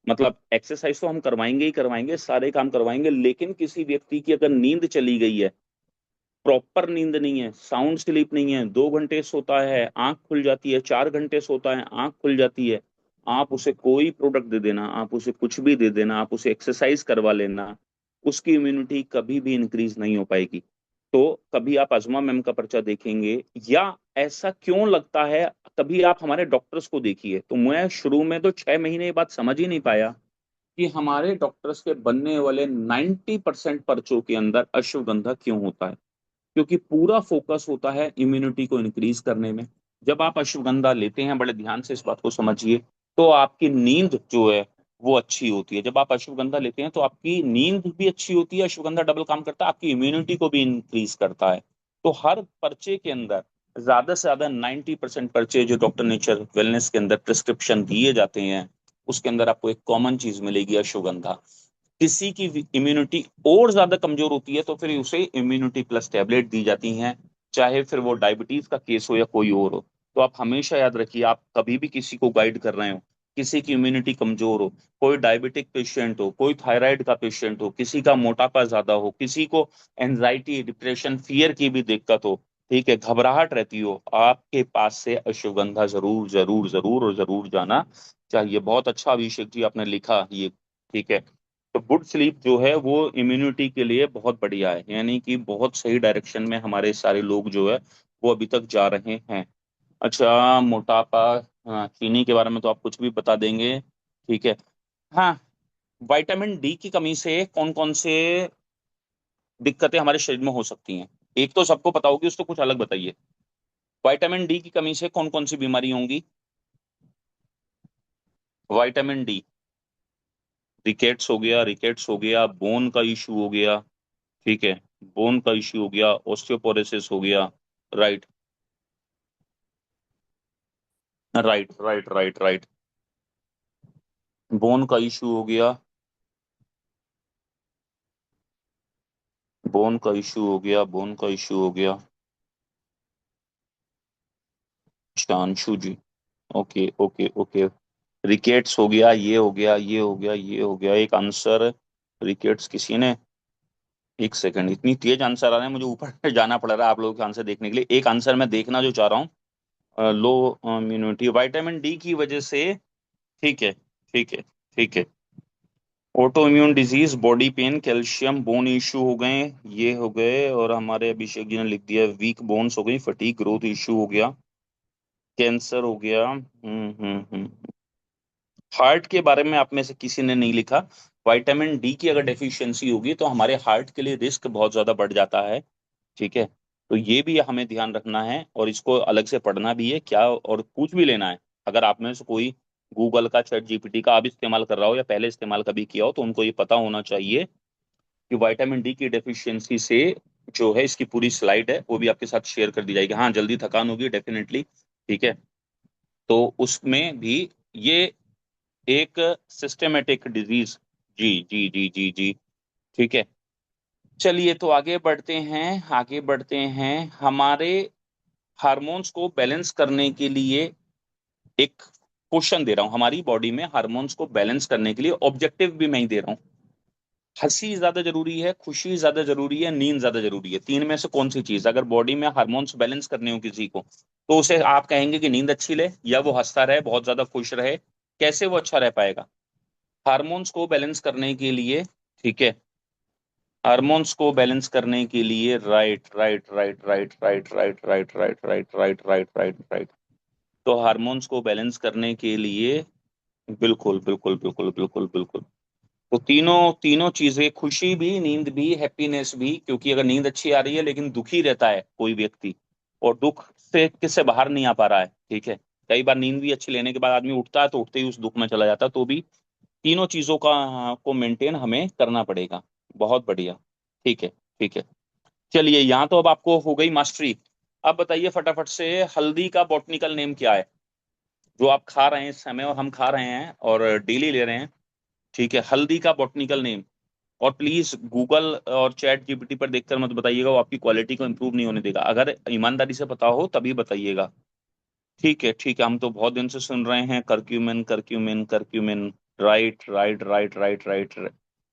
मतलब एक्सरसाइज तो हम करवाएंगे ही करवाएंगे, सारे काम करवाएंगे, लेकिन किसी व्यक्ति की अगर नींद चली गई है, प्रॉपर नींद नहीं है, साउंड स्लीप नहीं है, 2 घंटे सोता है आंख खुल जाती है, 4 घंटे सोता है आंख खुल जाती है, आप उसे कोई प्रोडक्ट दे देना, आप उसे कुछ भी दे देना, आप उसे एक्सरसाइज करवा लेना, उसकी इम्यूनिटी कभी भी इंक्रीज नहीं हो पाएगी। तो कभी आप अजमा मैम का पर्चा देखेंगे, या ऐसा क्यों लगता है, कभी आप हमारे डॉक्टर्स को देखिए, तो मैं शुरू में तो 6 महीने ये बात समझ ही नहीं पाया कि हमारे डॉक्टर्स के बनने वाले 90% पर्चों के अंदर अश्वगंधा क्यों होता है। क्योंकि पूरा फोकस होता है इम्यूनिटी को इंक्रीज करने में। जब आप अश्वगंधा लेते हैं, बड़े ध्यान से इस बात को समझिए, तो आपकी नींद जो है वो अच्छी होती है। जब आप अश्वगंधा लेते हैं तो आपकी नींद भी अच्छी होती है, अश्वगंधा डबल काम करता है, आपकी इम्यूनिटी को भी इंक्रीज करता है। तो हर पर्चे के अंदर ज्यादा से ज्यादा 90% पर्चे जो डॉक्टर नेचर वेलनेस के अंदर प्रिस्क्रिप्शन दिए जाते हैं, उसके अंदर आपको एक कॉमन चीज मिलेगी, अश्वगंधा। किसी की इम्यूनिटी और ज्यादा कमजोर होती है तो फिर उसे इम्यूनिटी प्लस टैबलेट दी जाती हैं, चाहे फिर वो डायबिटीज का केस हो या कोई और हो। तो आप हमेशा याद रखिए, आप कभी भी किसी को गाइड कर रहे हो, किसी की इम्यूनिटी कमजोर हो, कोई डायबिटिक पेशेंट हो, कोई थायराइड का पेशेंट हो, किसी का मोटापा ज्यादा हो, किसी को एंजाइटी, डिप्रेशन, फियर की भी दिक्कत हो, ठीक है, घबराहट रहती हो, आपके पास से अश्वगंधा जरूर जरूर जरूर और जरूर जाना चाहिए। बहुत अच्छा अभिषेक जी आपने लिखा ये। ठीक है। तो गुड स्लीप जो है वो इम्यूनिटी के लिए बहुत बढ़िया है, यानी कि बहुत सही डायरेक्शन में हमारे सारे लोग जो है वो अभी तक जा रहे हैं। अच्छा, मोटापा, हाँ, चीनी के बारे में तो आप कुछ भी बता देंगे। ठीक है। हाँ, विटामिन डी की कमी से कौन कौन से दिक्कतें हमारे शरीर में हो सकती हैं? एक तो सबको पता होगी, उसको कुछ अलग बताइए। विटामिन डी की कमी से कौन कौन सी बीमारी होंगी? विटामिन डी, रिकेट्स हो गया, रिकेट्स हो गया, बोन का इशू हो गया, ठीक है, बोन का इश्यू हो गया, ऑस्टियोपोरोसिस हो गया। Right, right, right, right, right. Bone का इश्यू हो गया, बोन का इश्यू हो गया, बोन का इश्यू हो गया। शांशु जी, ओके, ओके, ओके। रिकेट्स हो गया, ये हो गया, ये हो गया, ये हो गया, एक आंसर। रिकेट्स किसी ने, एक सेकंड, इतनी तेज आंसर आ रहे हैं, मुझे ऊपर जाना पड़ रहा है आप लोगों के आंसर देखने के लिए। एक आंसर मैं देखना जो चाह रहा हूँ, लो इम्यूनिटी, विटामिन डी की वजह से। ठीक है, ठीक है, ठीक है, auto immune disease, body pain, calcium, bone issue हो गए, ये हो गए। और हमारे अभिषेक जी ने लिख दिया वीक बोन्स हो गई, फटीग, ग्रोथ इश्यू हो गया, कैंसर हो गया। हार्ट के बारे में आप में से किसी ने नहीं लिखा। विटामिन डी की अगर डेफिशिएंसी होगी तो हमारे हार्ट के लिए रिस्क बहुत ज्यादा बढ़ जाता है। ठीक है, तो ये भी हमें ध्यान रखना है और इसको अलग से पढ़ना भी है क्या, और पूछ भी लेना है। अगर आप में से कोई गूगल का, चैट जीपीटी का अब इस्तेमाल कर रहा हो या पहले इस्तेमाल कभी किया हो, तो उनको ये पता होना चाहिए कि विटामिन डी की डेफिशिएंसी से जो है, इसकी पूरी स्लाइड है वो भी आपके साथ शेयर कर दी जाएगी। हाँ, जल्दी थकान होगी डेफिनेटली। ठीक है, तो उसमें भी ये एक सिस्टेमेटिक डिजीज। जी जी जी जी जी। ठीक है, चलिए तो आगे बढ़ते हैं, आगे बढ़ते हैं। हमारे हार्मोन्स को बैलेंस करने के लिए एक क्वेश्चन दे रहा हूं। हमारी बॉडी में हार्मोन्स को बैलेंस करने के लिए ऑब्जेक्टिव भी मैं ही दे रहा हूँ। हंसी ज्यादा जरूरी है, खुशी ज्यादा जरूरी है, नींद ज्यादा जरूरी है? तीन में से कौन सी चीज, अगर बॉडी में हार्मोन्स बैलेंस करने हो किसी को, तो उसे आप कहेंगे कि नींद अच्छी ले या वो हंसता रहे, बहुत ज्यादा खुश रहे? कैसे वो अच्छा रह पाएगा? हार्मोन्स को बैलेंस करने के लिए, ठीक है, हार्मोन्स को बैलेंस करने के लिए, right right right right right right right right right right right right right, तो हार्मोन्स को बैलेंस करने के लिए, बिल्कुल बिल्कुल बिल्कुल बिल्कुल बिल्कुल, तो तीनों तीनों चीजें, खुशी भी, नींद भी, हैप्पीनेस भी। क्योंकि अगर नींद अच्छी आ रही है लेकिन दुखी रहता है कोई व्यक्ति, और दुख से किससे बाहर नहीं आ पा रहा है, ठीक है, कई बार नींद भी अच्छी लेने के बाद आदमी उठता है तो उठते ही उस दुख में चला जाता है, तो भी तीनों चीजों का को मेंटेन हमें करना पड़ेगा। बहुत बढ़िया। ठीक है, ठीक है, चलिए यहाँ तो अब आपको हो गई मास्टरी। अब बताइए फटाफट से, हल्दी का बॉटनिकल नेम क्या है, जो आप खा रहे हैं इस समय और हम खा रहे हैं और डेली ले रहे हैं? ठीक है, हल्दी का बॉटनिकल नेम। और प्लीज गूगल और चैट जीपीटी पर देखकर मत बताइएगा, वो आपकी क्वालिटी को इंप्रूव नहीं होने देगा। अगर ईमानदारी से पता हो तभी बताइएगा। ठीक है, ठीक है, हम तो बहुत दिन से सुन रहे हैं curcumin, curcumin, curcumin. Right right right right right.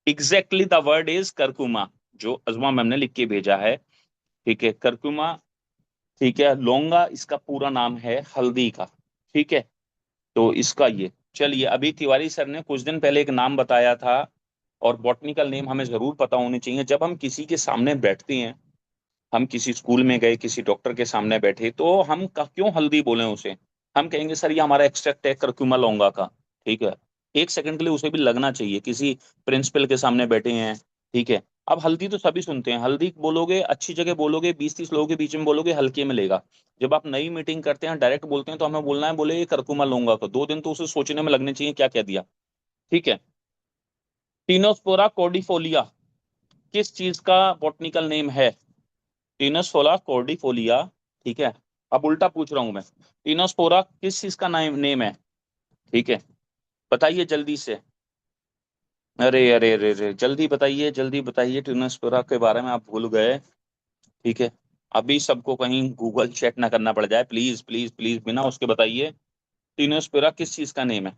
Exactly the word is curcuma, जो अजमा मैम ने लिख के भेजा है। ठीक है, करकुमा। ठीक है, लौंगा इसका पूरा नाम है हल्दी का। ठीक है, तो इसका ये, चलिए अभी तिवारी सर ने कुछ दिन पहले एक नाम बताया था, और बॉटनिकल नेम हमें जरूर पता होने चाहिए। जब हम किसी के सामने बैठते हैं, हम किसी स्कूल में गए, किसी डॉक्टर के सामने बैठे, तो हम क्यों हल्दी बोलें उसे? हम कहेंगे सर ये हमारा एक्सट्रैक्ट है करक्यूमा लौंगा का। ठीक है, एक सेकंड के लिए उसे भी लगना चाहिए। किसी प्रिंसिपल के सामने बैठे हैं, ठीक है, अब हल्दी तो सभी सुनते हैं, हल्दी बोलोगे अच्छी जगह बोलोगे, 20-30 लोगों के बीच में बोलोगे, हल्के में लेगा। जब आप नई मीटिंग करते हैं, डायरेक्ट बोलते हैं, तो हमें बोलना है, बोले ये करकुमा लौंगा का, 2 दिन तो उसे सोचने में लगने चाहिए क्या कह दिया। ठीक है, टीनोस्पोरा कॉर्डिफोलिया किस चीज का बॉटनिकल नेम है? Tinospora cordifolia. ठीक है, अब उल्टा पूछ रहा हूं मैं, टीनोस्पोरा किस चीज का नेम है? ठीक है, बताइए जल्दी से। अरे अरे अरे अरे, जल्दी बताइए, जल्दी बताइए, टीनोस्पोरा के बारे में आप भूल गए। ठीक है, अभी सबको कहीं गूगल चेक ना करना पड़ जाए, प्लीज प्लीज प्लीज, बिना उसके बताइए टीनोस्पोरा किस चीज का नेम है।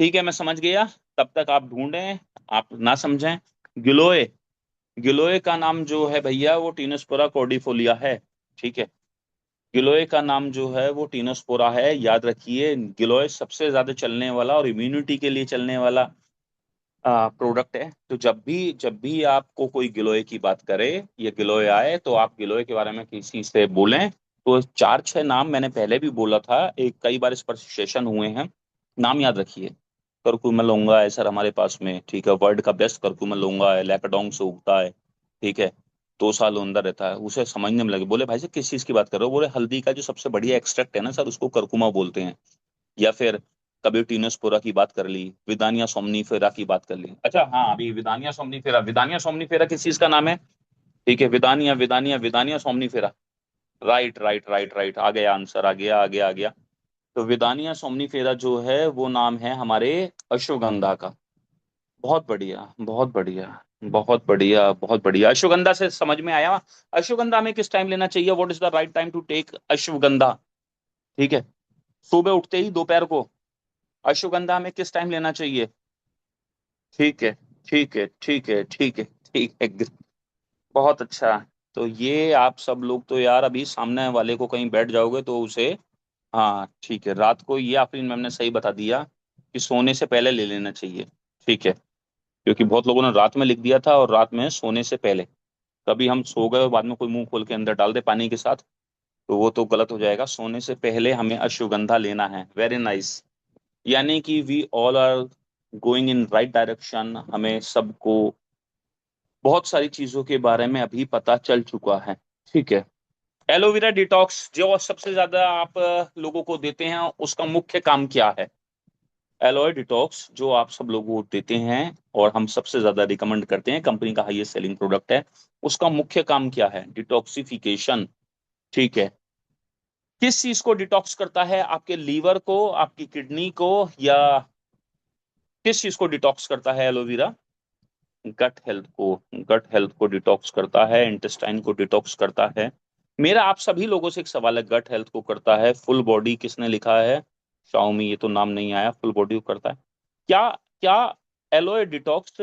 ठीक है, मैं समझ गया। तब तक आप ढूंढें, आप ना समझें। गिलोय, गिलोय का नाम जो है भैया वो टीनोस्पोरा कॉर्डिफोलिया है। ठीक है, गिलोय का नाम जो है वो टीनोस्पोरा है, याद रखिए। गिलोय सबसे ज्यादा चलने वाला और इम्यूनिटी के लिए चलने वाला प्रोडक्ट है। तो जब भी आपको कोई गिलोय की बात करे, ये गिलोय आए, तो आप गिलोय के बारे में किसी से बोलें, तो 4-6 नाम मैंने पहले भी बोला था, एक कई बार इस पर सेशन हुए हैं, नाम याद रखिए। करकुमल लौंगा है सर हमारे पास में, ठीक है, वर्ल्ड का बेस्ट करकुमल लौंगा है, लैकाडोंग से उगता है। ठीक है, 2 साल अंदर रहता है, उसे समझने में लगे। बोले भाई साहब किस चीज की बात कर रहे हो? बोले हल्दी का जो सबसे बढ़िया एक्सट्रैक्ट है ना सर, उसको करकुमा बोलते हैं। या फिर कभी टीनोस्पोरा की बात कर ली, विदानिया सोमनीफेरा की बात कर ली। अच्छा हाँ, अभी विदानिया सोमनीफेरा, विदानिया सोमनीफेरा किस चीज का नाम है? ठीक है, withania withania withania somnifera. Right right right right, आ गया आंसर, आ गया आ गया आ गया। तो विदानिया सोमनीफेरा जो है वो नाम है हमारे अश्वगंधा का। बहुत बढ़िया, बहुत बढ़िया, बहुत बढ़िया, बहुत बढ़िया। अश्वगंधा से समझ में आया। अश्वगंधा में किस टाइम लेना चाहिए? What is the right time to take ashwagandha? ठीक है, सुबह उठते ही, दोपहर को? अश्वगंधा में किस टाइम लेना चाहिए? ठीक है, ठीक है, ठीक है, ठीक है, ठीक है, बहुत अच्छा। तो ये आप सब लोग तो यार अभी सामने वाले को कहीं बैठ जाओगे तो उसे, हाँ ठीक है, रात को ये आफरीन मैम ने सही बता दिया कि सोने से पहले ले लेना चाहिए। ठीक है, क्योंकि बहुत लोगों ने रात में लिख दिया था, और रात में सोने से पहले। कभी हम सो गए और बाद में कोई मुंह खोल के अंदर डाल दे पानी के साथ, तो वो तो गलत हो जाएगा। सोने से पहले हमें अश्वगंधा लेना है। Very nice. यानी कि we all are going in right direction. हमें सबको बहुत सारी चीजों के बारे में अभी पता चल चुका है। ठीक है। एलोवेरा डिटॉक्स जो सबसे ज्यादा आप लोगों को देते हैं, उसका मुख्य काम क्या है? एलोए डिटॉक्स जो आप सब लोगों को देते हैं और हम सबसे ज्यादा रिकमेंड करते हैं, कंपनी का हाईएस्ट सेलिंग प्रोडक्ट है, उसका मुख्य काम क्या है? डिटॉक्सिफिकेशन। ठीक है। किस चीज को डिटॉक्स करता है? आपके लीवर को, आपकी किडनी को, या किस चीज को डिटॉक्स करता है एलोवेरा? गट हेल्थ को। गट हेल्थ को डिटॉक्स करता है, इंटेस्टाइन को डिटॉक्स करता है। मेरा आप सभी लोगों से एक सवाल है, गट हेल्थ को करता है, फुल बॉडी किसने लिखा है? शाओमी, ये तो नाम नहीं आया। फुल बॉडी को करता है। क्या क्या एलोए डिटॉक्स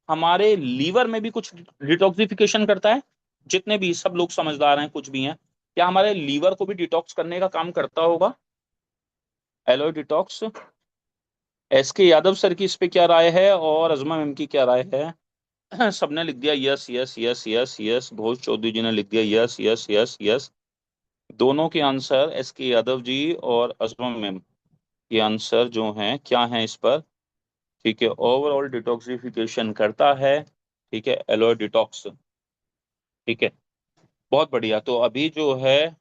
हमारे लीवर में भी कुछ डिटॉक्सिफिकेशन करता है? जितने भी सब लोग समझदार हैं, कुछ भी हैं, क्या हमारे लीवर को भी डिटॉक्स करने का काम करता होगा एलोए डिटॉक्स? एस के यादव सर की इस पे क्या राय है, और अजमा मैम की क्या राय है? सबने लिख दिया yes yes yes yes yes. Ghosh Chaudhary ji ने लिख दिया यस यस यस यस। दोनों के आंसर, एस के यादव जी और अजमा मैम के आंसर जो हैं क्या हैं इस पर? ठीक है, ओवरऑल डिटॉक्सिफिकेशन करता है। ठीक है, एलोए डिटॉक्स। ठीक है, बहुत बढ़िया। तो अभी जो है,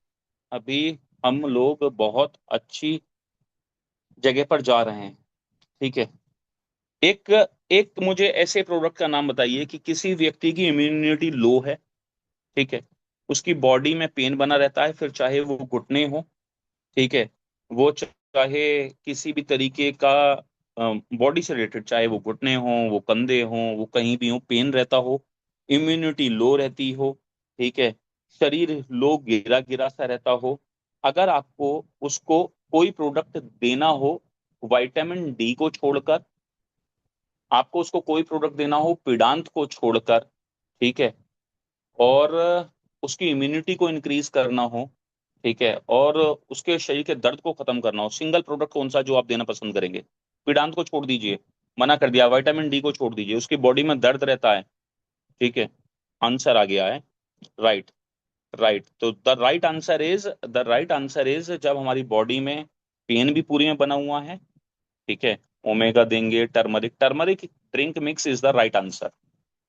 अभी हम लोग बहुत अच्छी जगह पर जा रहे हैं। ठीक है। एक एक मुझे ऐसे प्रोडक्ट का नाम बताइए कि किसी व्यक्ति की इम्यूनिटी लो है। ठीक है। उसकी बॉडी में पेन बना रहता है, फिर चाहे वो घुटने हो, ठीक है, वो चाहे किसी भी तरीके का बॉडी से रिलेटेड, चाहे वो घुटने हो, वो कंधे हो, वो कहीं भी हो, पेन रहता हो, इम्यूनिटी लो रहती हो, ठीक है, शरीर लो गिरा गिरा सा रहता हो, अगर आपको उसको कोई प्रोडक्ट देना हो विटामिन डी को छोड़कर, आपको उसको कोई प्रोडक्ट देना हो पिडांत को छोड़कर, ठीक है, और उसकी इम्यूनिटी को इंक्रीज करना हो, ठीक है, और उसके शरीर के दर्द को खत्म करना हो, सिंगल प्रोडक्ट कौन सा जो आप देना पसंद करेंगे? पिडांत को छोड़ दीजिए, मना कर दिया। विटामिन डी को छोड़ दीजिए, उसकी बॉडी में दर्द रहता है। ठीक है, आंसर आ गया है। राइट। राइट। तो द राइट आंसर इज जब हमारी बॉडी में पेन भी पूरी में बना हुआ है, ठीक है, ओमेगा देंगे, turmeric, turmeric drink mix is the right answer.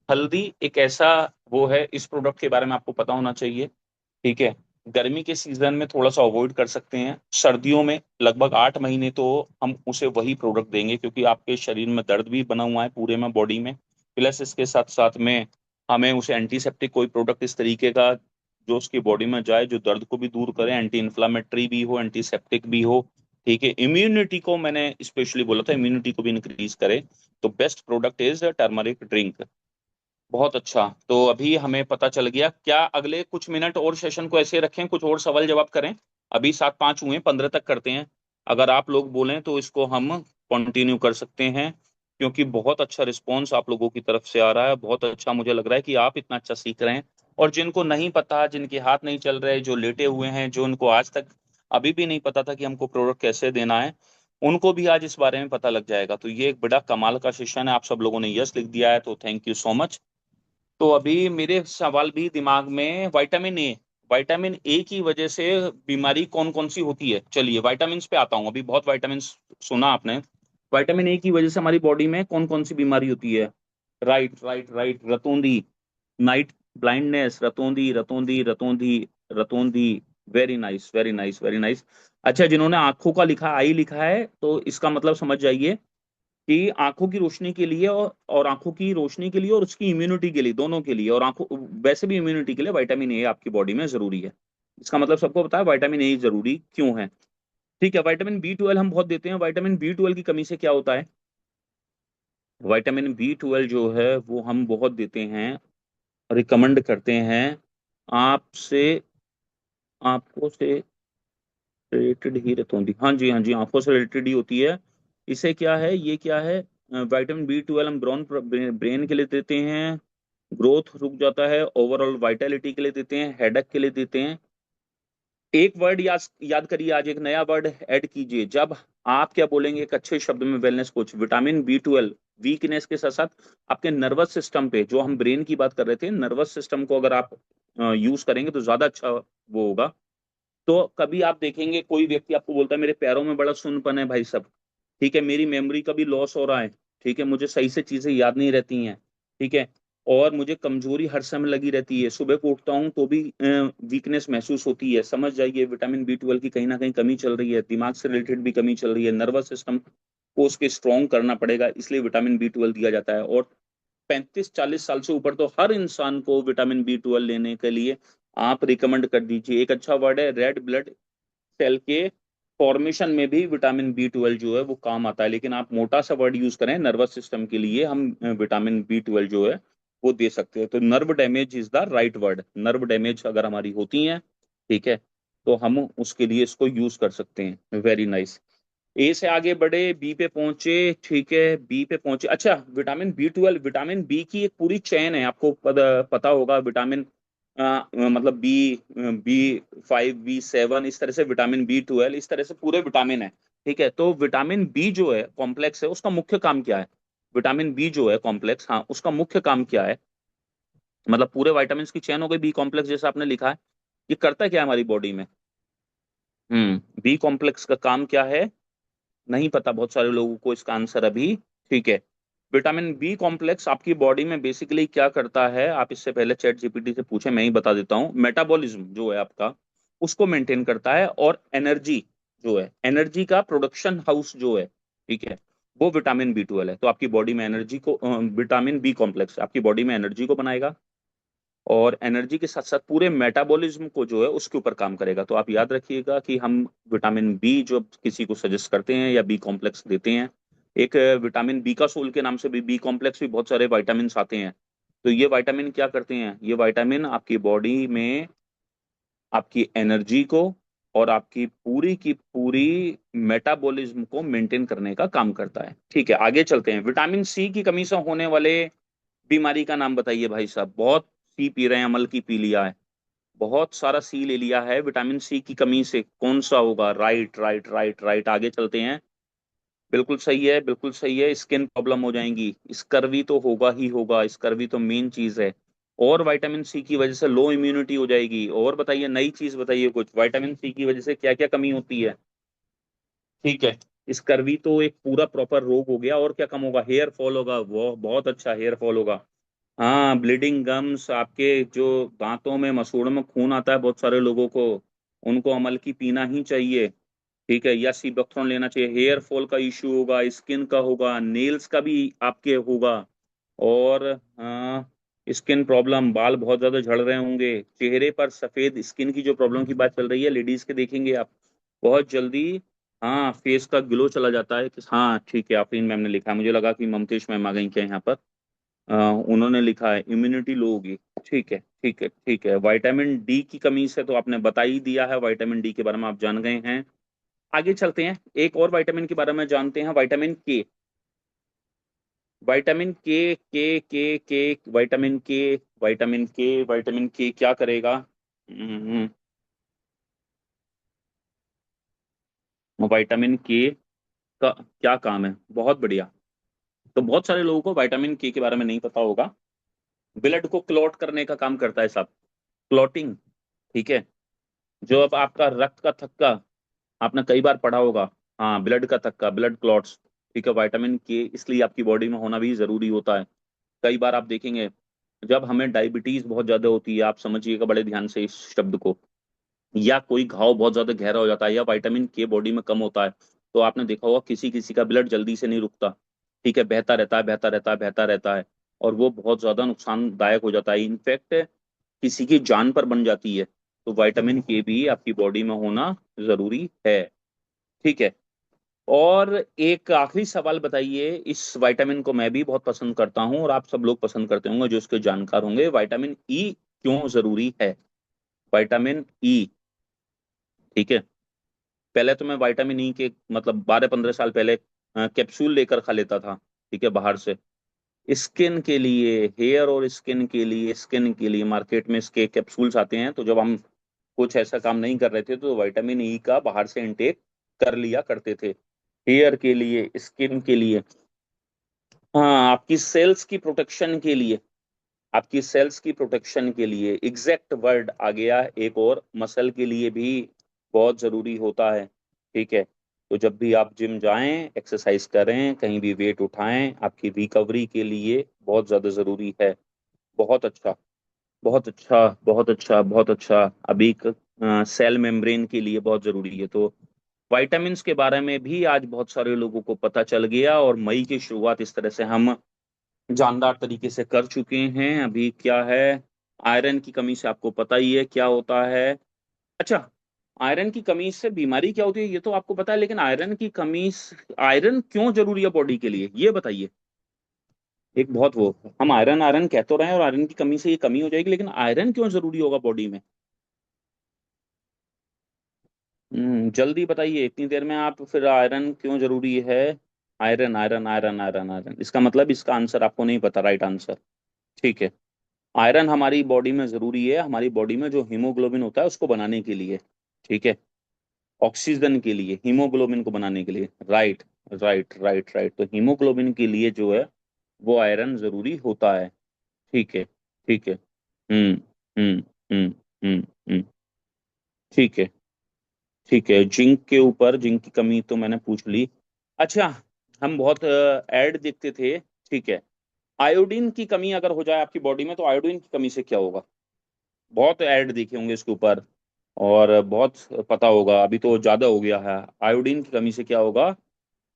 हल्दी एक ऐसा वो है, इस प्रोडक्ट के बारे में आपको पता होना चाहिए। ठीक है। गर्मी के सीजन में थोड़ा सा अवॉइड कर सकते हैं, सर्दियों में लगभग 8 महीने तो हम उसे वही प्रोडक्ट देंगे, क्योंकि आपके शरीर में दर्द भी बना हुआ है पूरे में बॉडी में, प्लस इसके साथ साथ में हमें उसे एंटीसेप्टिक कोई प्रोडक्ट इस तरीके का जो उसकी बॉडी में जाए, जो दर्द को भी दूर करे, एंटी इन्फ्लामेटरी भी हो, एंटीसेप्टिक भी हो। ठीक है, इम्यूनिटी को मैंने स्पेशली बोला था, इम्यूनिटी को भी इंक्रीज करे, तो best product is turmeric drink. बहुत अच्छा। तो अभी हमें पता चल गया। क्या अगले कुछ मिनट और सेशन को ऐसे रखें, कुछ और सवाल जवाब करें? अभी 7-5 हुए, 15 तक करते हैं। अगर आप लोग बोलें तो इसको हम कंटिन्यू कर सकते हैं, क्योंकि बहुत अच्छा रिस्पॉन्स आप लोगों की तरफ से आ रहा है। बहुत अच्छा मुझे लग रहा है कि आप इतना अच्छा सीख रहे हैं। और जिनको नहीं पता, जिनके हाथ नहीं चल रहे, जो लेटे हुए हैं, जो उनको आज तक अभी भी नहीं पता था कि हमको प्रोडक्ट कैसे देना है, उनको भी आज इस बारे में पता लग जाएगा। तो ये एक बड़ा कमाल का सेशन है। आप सब लोगों ने यस लिख दिया है, तो थैंक यू सो मच। तो अभी मेरे सवाल भी दिमाग में, विटामिन ए की वजह से बीमारी कौन कौन सी होती है? चलिए विटामिन पे आता हूँ। अभी बहुत विटामिन सुना आपने। विटामिन ए की वजह से हमारी बॉडी में कौन कौन सी बीमारी होती है? राइट राइट राइट, रतौंधी, नाइट ब्लाइंडनेस, रतौंधी रतौंधी रतौंधी रतौंधी। Very nice very nice very nice. अच्छा, जिन्होंने आंखों का लिखा, आई लिखा है, तो इसका मतलब समझ जाइए कि आंखों की रोशनी के लिए, और आंखों की रोशनी के लिए और उसकी इम्यूनिटी के लिए, दोनों के लिए, और आंखों वैसे भी इम्यूनिटी के लिए विटामिन ए आपकी बॉडी में जरूरी है। इसका मतलब सबको पता है विटामिन ए जरूरी क्यों है। ठीक है। विटामिन बी 12 हम बहुत देते हैं। विटामिन बी 12 की कमी से क्या होता है? विटामिन बी 12 जो है वो हम बहुत देते हैं, रिकमेंड करते हैं आपसे, आपको से रिलेटेड ही रहती, हाँ जी हाँ जी, आंखों से रिलेटेड ही होती है। इसे क्या है, ये क्या है? विटामिन बी 12 हम ब्रॉन ब्रेन के लिए देते हैं, ग्रोथ रुक जाता है, ओवरऑल वाइटलिटी के लिए देते हैं, हेडक के लिए देते हैं। एक वर्ड याद याद करिए, आज एक नया वर्ड ऐड कीजिए। जब आप क्या बोलेंगे एक अच्छे शब्द में wellness coach, vitamin B 12, weakness के साथ साथ आपके नर्वस सिस्टम पे, जो हम ब्रेन की बात कर रहे थे, नर्वस सिस्टम को अगर आप यूज करेंगे तो ज्यादा अच्छा वो होगा। तो कभी आप देखेंगे कोई व्यक्ति आपको बोलता है मेरे पैरों में बड़ा सुन्नपन है भाई साहब, ठीक है, मेरी मेमोरी का भी लॉस हो रहा है, ठीक है, मुझे सही से चीजें याद नहीं रहती हैं, ठीक है, और मुझे कमजोरी हर समय लगी रहती है, सुबह को उठता हूँ तो भी वीकनेस महसूस होती है, समझ जाइए विटामिन B12 की कहीं ना कहीं कमी चल रही है, दिमाग से रिलेटेड भी कमी चल रही है, नर्वस सिस्टम को उसके स्ट्रॉन्ग करना पड़ेगा, इसलिए विटामिन B12 दिया जाता है। और 35-40 साल से ऊपर तो हर इंसान को विटामिन B12 लेने के लिए आप रिकमेंड कर दीजिए। एक अच्छा वर्ड है, रेड ब्लड सेल के फॉर्मेशन में भी विटामिन B12 जो है वो काम आता है, लेकिन आप मोटा सा वर्ड यूज करें नर्वस सिस्टम के लिए, हम विटामिन B12 जो है वो दे सकते हैं। तो nerve damage is the right word, nerve damage अगर हमारी होती है, ठीक है, तो हम उसके लिए इसको यूज कर सकते हैं। Very nice. ए से आगे बढ़े, बी पे पहुंचे, ठीक है, बी पे पहुंचे। अच्छा, विटामिन B12, विटामिन बी की एक पूरी चेन है, आपको पता होगा, विटामिन मतलब B5, B7, इस तरह से विटामिन B12, इस तरह से पूरे विटामिन है, ठीक है। तो विटामिन बी जो है कॉम्प्लेक्स है, उसका मुख्य काम क्या है? विटामिन बी जो है कॉम्प्लेक्स, हाँ, उसका मुख्य काम क्या है? मतलब पूरे विटामिन की चेन हो गई बी कॉम्प्लेक्स, जैसा आपने लिखा है, ये करता क्या है हमारी बॉडी में? बी कॉम्प्लेक्स का काम क्या है? नहीं पता बहुत सारे लोगों को इसका आंसर अभी, ठीक है। विटामिन बी कॉम्प्लेक्स आपकी बॉडी में बेसिकली क्या करता है, आप इससे पहले ChatGPT से पूछे, मैं ही बता देता हूँ। मेटाबॉलिज्म जो है आपका, उसको मेंटेन करता है, और एनर्जी जो है, एनर्जी का प्रोडक्शन हाउस जो है, ठीक है, वो विटामिन B12 है। तो आपकी बॉडी में एनर्जी को, विटामिन बी कॉम्प्लेक्स आपकी बॉडी में एनर्जी को बनाएगा, और एनर्जी के साथ साथ पूरे मेटाबॉलिज्म को जो है उसके ऊपर काम करेगा। तो आप याद रखिएगा कि हम विटामिन बी जो किसी को सजेस्ट करते हैं या बी कॉम्प्लेक्स देते हैं, एक विटामिन बी का सोल के नाम से भी बी कॉम्प्लेक्स भी बहुत सारे विटामिन आते हैं। तो ये विटामिन क्या करते हैं? ये विटामिन आपकी बॉडी में आपकी एनर्जी को और आपकी पूरी की पूरी मेटाबॉलिज्म को मेंटेन करने का काम करता है। ठीक है, आगे चलते हैं। विटामिन सी की कमी से होने वाले बीमारी का नाम बताइए भाई साहब। बहुत सी पी रहे हैं, अमल की पी लिया है, बहुत सारा सी ले लिया है, विटामिन सी की कमी से कौन सा होगा? राइट राइट राइट राइट, आगे चलते हैं। बिल्कुल सही है, बिल्कुल सही है, स्किन प्रॉब्लम हो जाएंगी, स्कर्वी तो होगा ही होगा, स्कर्वी तो मेन चीज है। और विटामिन सी की वजह से लो इम्यूनिटी हो जाएगी। और बताइए, नई चीज बताइए कुछ, विटामिन सी की वजह से क्या क्या कमी होती है? ठीक है, स्कर्वी तो एक पूरा प्रॉपर रोग हो गया। और क्या कम होगा? हेयर फॉल होगा, वो बहुत अच्छा हेयर फॉल होगा। हाँ, ब्लीडिंग गम्स, आपके जो दांतों में मसूड़ों में खून आता है बहुत सारे लोगों को, उनको अमल की पीना ही चाहिए, ठीक है, या सीबैक्थ्रोन लेना चाहिए। हेयर फॉल का इश्यू होगा, स्किन का होगा, नेल्स का भी आपके होगा, और हाँ, स्किन प्रॉब्लम, बाल बहुत ज्यादा झड़ रहे होंगे, चेहरे पर सफेद स्किन की जो प्रॉब्लम की बात चल रही है लेडीज के, देखेंगे आप बहुत जल्दी, हाँ, फेस का ग्लो चला जाता है कि हाँ, ठीक है, आफरीन मैम ने लिखा है, मुझे लगा कि ममतेश मैम आ गई क्या यहाँ पर। उन्होंने लिखा है इम्यूनिटी लो होगी। ठीक है, ठीक है, ठीक है। विटामिन डी की कमी से तो आपने बता ही दिया है, विटामिन डी के बारे में आप जान गए हैं। आगे चलते हैं, एक और विटामिन के बारे में जानते हैं, विटामिन के। विटामिन के विटामिन के क्या करेगा? विटामिन के का क्या काम है? बहुत बढ़िया। तो बहुत सारे लोगों को विटामिन के बारे में नहीं पता होगा। ब्लड को क्लॉट करने का काम करता है साहब, क्लॉटिंग, ठीक है। जो अब आपका रक्त का थक्का, आपने कई बार पढ़ा होगा, हाँ, ब्लड का थक्का, ब्लड क्लॉट्स, ठीक है, विटामिन के इसलिए आपकी बॉडी में होना भी जरूरी होता है। कई बार आप देखेंगे, जब हमें डायबिटीज बहुत ज्यादा होती है, आप समझिएगा बड़े ध्यान से इस शब्द को, या कोई घाव बहुत ज्यादा गहरा हो जाता है, या विटामिन के बॉडी में कम होता है, तो आपने देखा होगा किसी किसी का ब्लड जल्दी से नहीं रुकता, ठीक है, बहता रहता है, बहता रहता है, बहता रहता है, और वो बहुत ज्यादा नुकसानदायक हो जाता है, इनफैक्ट किसी की जान पर बन जाती है। तो विटामिन के भी आपकी बॉडी में होना जरूरी है, ठीक है। और एक आखिरी सवाल बताइए, इस विटामिन को मैं भी बहुत पसंद करता हूं और आप सब लोग पसंद करते होंगे जो इसके जानकार होंगे, विटामिन ई क्यों जरूरी है? विटामिन ई, ठीक है, पहले तो मैं विटामिन ई के मतलब 12-15 साल पहले कैप्सूल लेकर खा लेता था, ठीक है, बाहर से। स्किन के लिए, हेयर और स्किन के लिए मार्केट में इसके कैप्सूल्स आते हैं, तो जब हम कुछ ऐसा काम नहीं कर रहे थे तो विटामिन ई का बाहर से इंटेक कर लिया करते थे, हेयर के लिए, स्किन के लिए। हाँ, आपकी सेल्स की प्रोटेक्शन के लिए, आपकी सेल्स की प्रोटेक्शन के लिए एग्जैक्ट वर्ड आ गया एक और, मसल के लिए भी बहुत जरूरी होता है। ठीक है, तो जब भी आप जिम जाएं, एक्सरसाइज करें, कहीं भी वेट उठाएं, आपकी रिकवरी के लिए बहुत ज्यादा जरूरी है। बहुत अच्छा, बहुत अच्छा, बहुत अच्छा, बहुत अच्छा। अभी सेल मेम्ब्रेन के लिए बहुत जरूरी है। तो विटामिन्स के बारे में भी आज बहुत सारे लोगों को पता चल गया, और मई की शुरुआत इस तरह से हम जानदार तरीके से कर चुके हैं। अभी क्या है, आयरन की कमी से आपको पता ही है क्या होता है। अच्छा, आयरन की कमी से बीमारी क्या होती है ये तो आपको पता है, लेकिन आयरन क्यों जरूरी है बॉडी के लिए ये बताइए। एक बहुत वो, हम आयरन आयरन कह तो रहे हैं और आयरन की कमी से ये कमी हो जाएगी, लेकिन आयरन क्यों जरूरी होगा बॉडी में? जल्दी बताइए, इतनी देर में आप फिर आयरन क्यों जरूरी है? Iron iron iron iron iron, इसका मतलब इसका आंसर आपको नहीं पता, राइट आंसर। ठीक है, आयरन हमारी बॉडी में जरूरी है, हमारी बॉडी में जो हीमोग्लोबिन होता है उसको बनाने के लिए। ठीक है, ऑक्सीजन के लिए, हीमोग्लोबिन को बनाने के लिए, राइट, राइट, राइट, राइट। तो हीमोग्लोबिन के लिए जो है वो आयरन जरूरी होता है। ठीक है, ठीक है। हम्म, हम्म, हम्म, हम्म, ठीक है, ठीक है। जिंक के ऊपर, जिंक की कमी तो मैंने पूछ ली। अच्छा, हम बहुत ऐड देखते थे। ठीक है, आयोडीन की कमी अगर हो जाए आपकी बॉडी में तो आयोडीन की कमी से क्या होगा? बहुत ऐड देखे होंगे इसके ऊपर, और बहुत पता होगा, अभी तो ज्यादा हो गया है। आयोडीन की कमी से क्या होगा?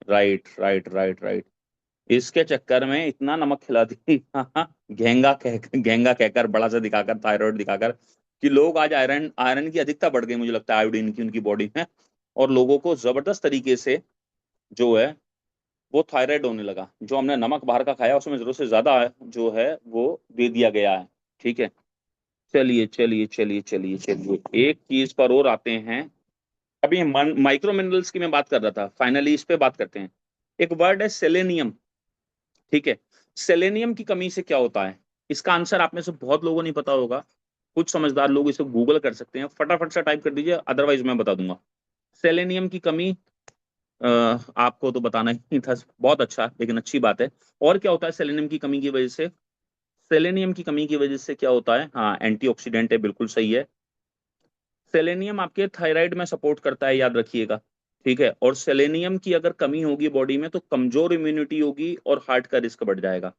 Right, right, right, right. इसके चक्कर में इतना नमक खिला दी घेंगा कहकर, बड़ा सा दिखाकर, थायराइड दिखाकर, कि लोग आज आयरन आयरन की अधिकता बढ़ गई, मुझे लगता है आयोडीन की उनकी बॉडी में। और लोगों को जबरदस्त तरीके से जो है वो थायराइड होने लगा। जो हमने नमक बाहर का खाया उसमें जरूरत से ज्यादा जो है वो दे दिया गया है। ठीक है, चलिए, चलिए, चलिए, चलिए, चलिए, एक चीज पर और आते हैं। अभी माइक्रो मिनरल्स की मैं बात कर रहा था, फाइनली इस पे बात करते हैं। एक वर्ड है सेलेनियम। ठीक है, सेलेनियम की कमी से क्या होता है? इसका आंसर आप में से बहुत लोगों को नहीं पता होगा। कुछ समझदार लोग इसे गूगल कर सकते हैं, फटाफट से टाइप कर दीजिए, अदरवाइज मैं बता दूंगा। सेलेनियम की कमी, आपको तो बताना ही नहीं था, बहुत अच्छा, लेकिन अच्छी बात है। और क्या होता है सेलेनियम की कमी की वजह से? सेलेनियम की कमी की वजह से क्या होता है, हाँ, एंटीऑक्सीडेंट है, बिल्कुल सही है। सेलेनियम आपके थायराइड में सपोर्ट करता है, याद रखिएगा। ठीक है, और सेलेनियम की अगर कमी होगी बॉडी में तो कमजोर इम्यूनिटी होगी और हार्ट का रिस्क बढ़ जाएगा।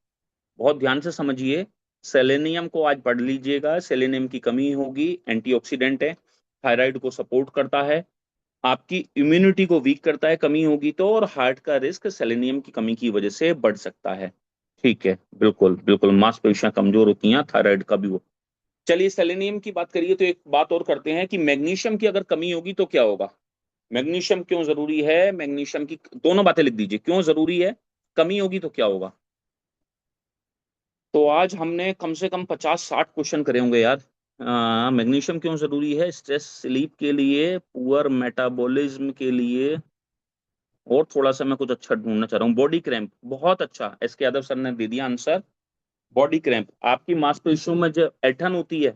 बहुत ध्यान से समझिए, सेलेनियम को आज पढ़ लीजिएगा। सेलेनियम की कमी होगी, एंटीऑक्सीडेंट है, थायराइड को सपोर्ट करता है, आपकी इम्यूनिटी को वीक करता है कमी होगी तो, और हार्ट का रिस्क सेलेनियम की कमी की वजह से बढ़ सकता है। ठीक है, बिल्कुल, बिल्कुल, मांसपेशियां कमजोर होती हैं, थायराइड का भी वो। चलिए, सेलेनियम की बात करिए तो एक बात और करते हैं कि मैग्नीशियम की अगर कमी होगी तो क्या होगा? मैग्नीशियम क्यों जरूरी है? मैग्नीशियम की दोनों बातें लिख दीजिए, क्यों जरूरी है, कमी होगी तो क्या होगा? तो आज हमने कम से कम 50-60 क्वेश्चन करे होंगे यार। मैग्नीशियम क्यों जरूरी है? स्ट्रेस, स्लीप के लिए, पुअर मेटाबॉलिज्म के लिए, और थोड़ा सा मैं कुछ अच्छा ढूंढना चाह रहा हूँ, बॉडी क्रैम्प, बहुत अच्छा, एस के यादव सर ने दे दिया आंसर। बॉडी क्रैम्प, आपकी मांसपेशियों में जो ऐठन होती है,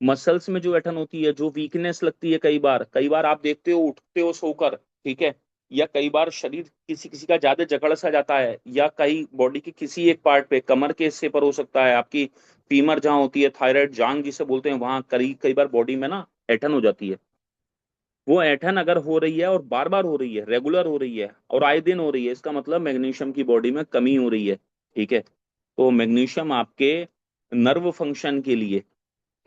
मसल्स में जो ऐठन होती है, जो वीकनेस लगती है, कई बार आप देखते हो उठते हो सोकर। ठीक है, या कई बार शरीर किसी किसी का ज्यादा जकड़ सा जाता है, या कई बॉडी के किसी एक पार्ट पे, कमर के हिस्से पर हो सकता है, आपकी फीमर जहाँ होती है, थायराइड जांग जिसे बोलते हैं, वहां कई कई बार बॉडी में ना ऐठन हो जाती है। वो ऐठन अगर हो रही है और बार बार हो रही है, रेगुलर हो रही है और आए दिन हो रही है, इसका मतलब मैग्नीशियम की बॉडी में कमी हो रही है। ठीक है, तो मैग्नीशियम आपके नर्व फंक्शन के लिए,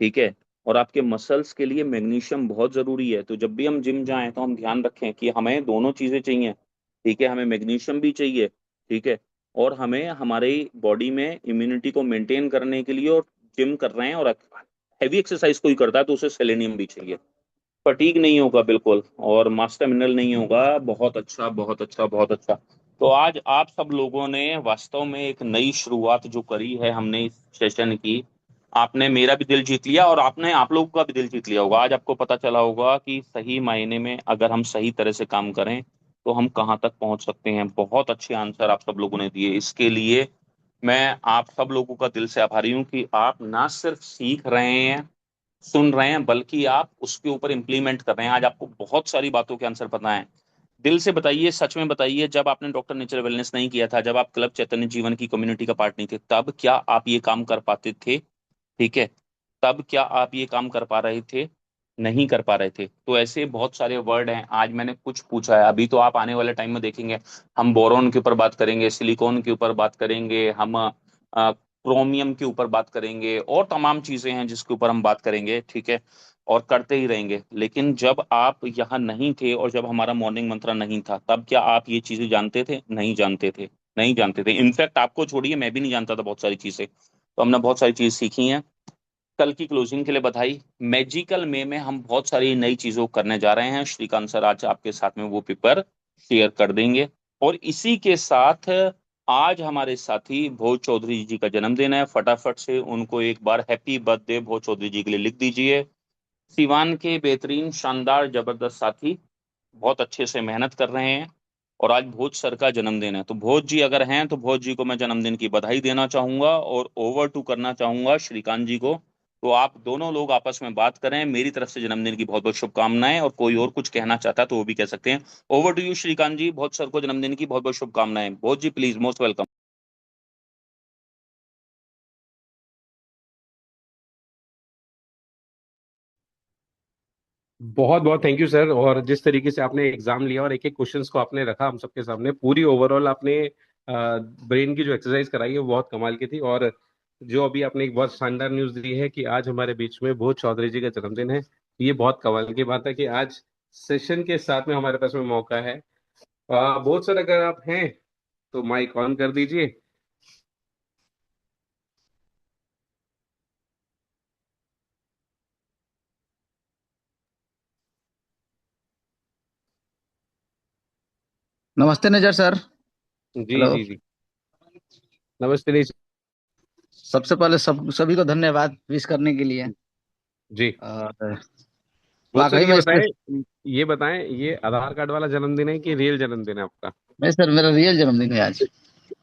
ठीक है, और आपके मसल्स के लिए मैग्नीशियम बहुत जरूरी है। तो जब भी हम जिम जाएं तो हम ध्यान रखें कि हमें दोनों चीजें चाहिए। ठीक है, हमें मैग्नीशियम भी चाहिए। ठीक है, और हमें हमारी बॉडी में इम्यूनिटी को मेंटेन करने के लिए, और जिम कर रहे हैं और हैवी एक्सरसाइज कोई करता है तो उसे सेलेनियम भी चाहिए। फटीग नहीं होगा बिल्कुल, और मास्टर मिनरल नहीं होगा। बहुत अच्छा, बहुत अच्छा, बहुत अच्छा। तो आज आप सब लोगों ने वास्तव में एक नई शुरुआत जो करी है हमने इस सेशन की, आपने मेरा भी दिल जीत लिया और आपने आप लोगों का भी दिल जीत लिया होगा। आज आपको पता चला होगा कि सही मायने में अगर हम सही तरह से काम करें तो हम कहाँ तक पहुंच सकते हैं। बहुत अच्छे आंसर आप सब लोगों ने दिए, इसके लिए मैं आप सब लोगों का दिल से आभारी हूँ कि आप ना सिर्फ सीख रहे हैं, सुन रहे हैं, बल्कि आप उसके ऊपर इम्प्लीमेंट कर रहे हैं। आज आपको बहुत सारी बातों के आंसर पता है। दिल से बताइए, सच में बताइए, जब आपने डॉक्टर नेचर वेलनेस नहीं किया था, जब आप क्लब चैतन्य जीवन की कम्युनिटी का पार्ट नहीं थे, तब क्या आप ये काम कर पाते थे? ठीक है, तब क्या आप ये काम कर पा रहे थे? नहीं कर पा रहे थे। तो ऐसे बहुत सारे वर्ड हैं, आज मैंने कुछ पूछा है, अभी तो आप आने वाले टाइम में देखेंगे हम बोरोन के ऊपर बात करेंगे, सिलिकॉन के ऊपर बात करेंगे, हम क्रोमियम के ऊपर बात करेंगे, और तमाम चीजें हैं जिसके ऊपर हम बात करेंगे, ठीक है, और करते ही रहेंगे। लेकिन जब आप यहाँ नहीं थे और जब हमारा मॉर्निंग मंत्र नहीं था, तब क्या आप ये चीजें जानते थे? नहीं जानते थे, नहीं जानते थे। इनफैक्ट आपको छोड़िए, मैं भी नहीं जानता था बहुत सारी चीजें। तो हमने बहुत सारी चीज सीखी हैं। कल की क्लोजिंग के लिए बधाई। मैजिकल में हम बहुत सारी नई चीजों को करने जा रहे हैं। श्रीकांत सर आज आपके साथ में वो पेपर शेयर कर देंगे। और इसी के साथ आज हमारे साथी भोज चौधरी जी का जन्मदिन है, फटाफट से उनको एक बार हैप्पी बर्थडे भोज चौधरी जी के लिए लिख दीजिए। सिवान के बेहतरीन शानदार जबरदस्त साथी, बहुत अच्छे से मेहनत कर रहे हैं। और आज भोज सर का जन्मदिन है, तो भोज जी अगर हैं तो भोज जी को मैं जन्मदिन की बधाई देना चाहूंगा और ओवर टू करना चाहूंगा श्रीकांत जी को। तो आप दोनों लोग आपस में बात करें। मेरी तरफ से जन्मदिन की बहुत बहुत शुभकामनाएं, और कोई और कुछ कहना चाहता है तो वो भी कह सकते हैं। Over to you Shrikant ji, Bhoj sir को जन्मदिन की बहुत बहुत शुभकामनाएं। Bhoj ji please, most welcome. बहुत बहुत थैंक यू सर। और जिस तरीके से आपने एग्जाम लिया और एक एक क्वेश्चंस को आपने रखा हम सबके सामने, पूरी ओवरऑल आपने ब्रेन की जो एक्सरसाइज कराई है वो बहुत कमाल की थी। और जो अभी आपने एक बहुत शानदार न्यूज़ दी है कि आज हमारे बीच में भोज चौधरी जी का जन्मदिन है, ये बहुत कमाल की बात है कि आज सेशन के साथ में हमारे पास में मौका है। भोज सर अगर आप हैं तो माइक ऑन कर दीजिए। नमस्ते नेजर सर। जी हेलो। जी जी। नमस्ते निश। सबसे पहले सभी को धन्यवाद विश करने के लिए। जी। और भोज सर वाकई में इसमें ये बताएं, ये आधार कार्ड वाला जन्मदिन है कि रियल जन्मदिन है आपका? नहीं सर, मेरा रियल जन्मदिन है आज।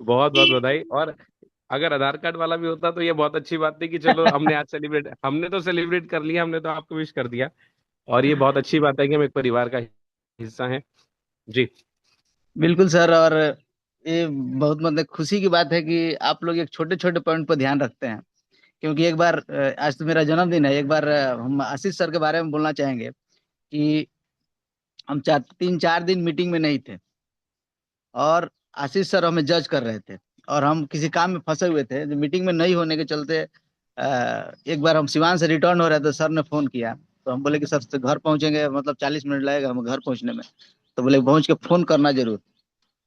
बहुत बहुत बधाई। और अगर आधार कार्ड वाला भी होता तो ये बहुत अच्छी बात थी कि चलो हमने तो सेलिब्रेट कर लिया, हमने तो आपको विश कर दिया। और ये बहुत अच्छी बात है कि हम एक परिवार का हिस्सा हैं। जी। बिल्कुल सर। और ये बहुत मतलब खुशी की बात है कि आप लोग एक छोटे छोटे पॉइंट पर ध्यान रखते हैं। क्योंकि एक बार आज तो मेरा जन्मदिन है, एक बार हम आशीष सर के बारे में बोलना चाहेंगे कि हम 3-4 दिन मीटिंग में नहीं थे, और आशीष सर हमें जज कर रहे थे, और हम किसी काम में फंसे हुए थे जो मीटिंग में नहीं होने के चलते। एक बार हम सिवान से रिटर्न हो रहे थे, सर ने फोन किया, तो हम बोले कि सर घर पहुंचेंगे, मतलब 40 मिनट लगेगा हमें घर पहुंचने में। तो बोले पहुंच के फोन करना जरूर,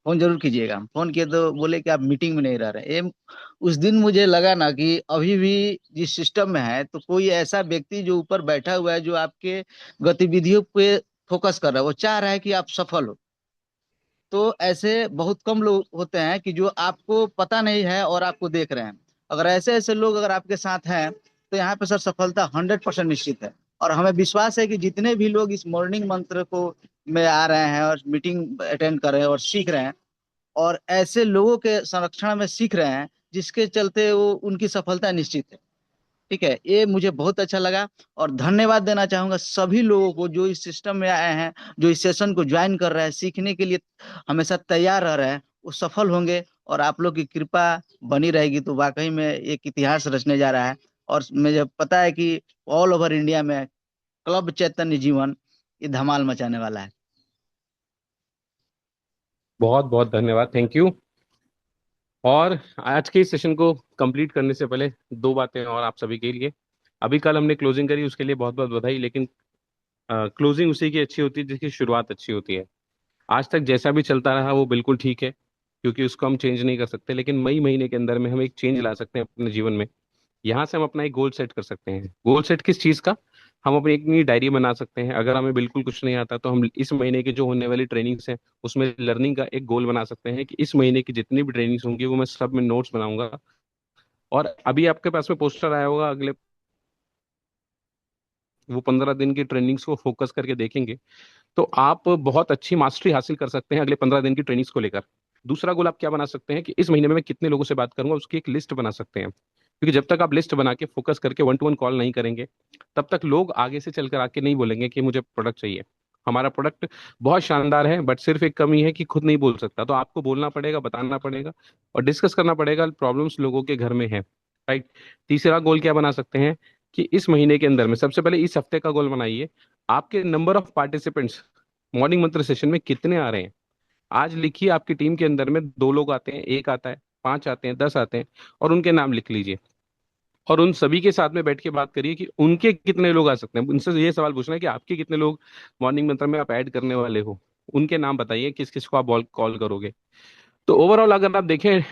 फोन जरूर कीजिएगा। हम फोन किए तो बोले कि आप मीटिंग में नहीं रह रहे। उस दिन मुझे लगा ना कि अभी भी जिस सिस्टम में है, तो कोई ऐसा व्यक्ति जो ऊपर बैठा हुआ है, जो आपके गतिविधियों पे फोकस कर रहा है, वो चाह रहा है कि आप सफल हो। तो ऐसे बहुत कम लोग होते हैं कि जो आपको पता नहीं है और आपको देख रहे हैं। अगर ऐसे ऐसे लोग अगर आपके साथ हैं, तो यहाँ पे सर सफलता 100% निश्चित है। और हमें विश्वास है कि जितने भी लोग इस मॉर्निंग मंत्र को में आ रहे हैं और मीटिंग अटेंड कर रहे हैं और सीख रहे हैं, और ऐसे लोगों के संरक्षण में सीख रहे हैं, जिसके चलते वो उनकी सफलता निश्चित है। ठीक है, ये मुझे बहुत अच्छा लगा। और धन्यवाद देना चाहूंगा सभी लोगों को जो इस सिस्टम में आए हैं, जो इस सेशन को ज्वाइन कर रहे हैं, सीखने के लिए हमेशा तैयार रह रहे हैं, वो सफल होंगे। और आप लोग की कृपा बनी रहेगी तो वाकई में एक इतिहास रचने जा रहा है। और मुझे पता है कि ऑल ओवर इंडिया में क्लब चैतन्य जीवन ये धमाल मचाने वाला है। बहुत बहुत धन्यवाद, थैंक यू। और आज के इस सेशन को कंप्लीट करने से पहले दो बातें और आप सभी के लिए। अभी कल हमने क्लोजिंग करी, उसके लिए बहुत बहुत बधाई। लेकिन क्लोजिंग उसी की अच्छी होती है जिसकी शुरुआत अच्छी होती है। आज तक जैसा भी चलता रहा वो बिल्कुल ठीक है, क्योंकि उसको हम चेंज नहीं कर सकते। लेकिन मई महीने के अंदर में हम एक चेंज ला सकते हैं अपने जीवन में। यहाँ से हम अपना एक गोल सेट कर सकते हैं। गोल सेट किस चीज़ का? हम अपनी एक नई डायरी बना सकते हैं। अगर हमें बिल्कुल कुछ नहीं आता तो हम इस महीने की जो होने वाली ट्रेनिंग्स हैं उसमें लर्निंग का एक गोल बना सकते हैं कि इस महीने की जितनी भी ट्रेनिंग्स होंगी वो मैं सब में नोट्स बनाऊंगा। और अभी आपके पास में पोस्टर आया होगा, अगले वो 15 दिन की ट्रेनिंग्स को फोकस करके देखेंगे तो आप बहुत अच्छी मास्टरी हासिल कर सकते हैं अगले 15 दिन की ट्रेनिंग्स को लेकर। दूसरा गोल आप क्या बना सकते हैं कि इस महीने में मैं कितने लोगों से बात करूंगा, उसकी एक लिस्ट बना सकते हैं। क्योंकि जब तक आप लिस्ट बना के फोकस करके 1-to-1 कॉल नहीं करेंगे, तब तक लोग आगे से चलकर आके नहीं बोलेंगे कि मुझे प्रोडक्ट चाहिए। हमारा प्रोडक्ट बहुत शानदार है, बट सिर्फ एक कमी है कि खुद नहीं बोल सकता, तो आपको बोलना पड़ेगा, बताना पड़ेगा और डिस्कस करना पड़ेगा प्रॉब्लम्स लोगों के घर में है। राइट। तीसरा गोल क्या बना सकते हैं कि इस महीने के अंदर में सबसे पहले इस हफ्ते का गोल बनाइए, आपके नंबर ऑफ पार्टिसिपेंट्स मॉर्निंग मंत्र सेशन में कितने आ रहे हैं। आज लिखिए आपकी टीम के अंदर में 2 लोग आते हैं, एक आता है, 5 आते हैं, 10 आते हैं, और उनके नाम लिख लीजिए। और उन सभी के साथ में बैठ के बात करिए कि उनके कितने लोग आ सकते हैं। उनसे ये सवाल पूछना है कि आपके कितने लोग मॉर्निंग मंत्र में आप ऐड करने वाले हो, उनके नाम बताइए, किस किस को आप बॉल कॉल करोगे। तो ओवरऑल अगर आप देखें,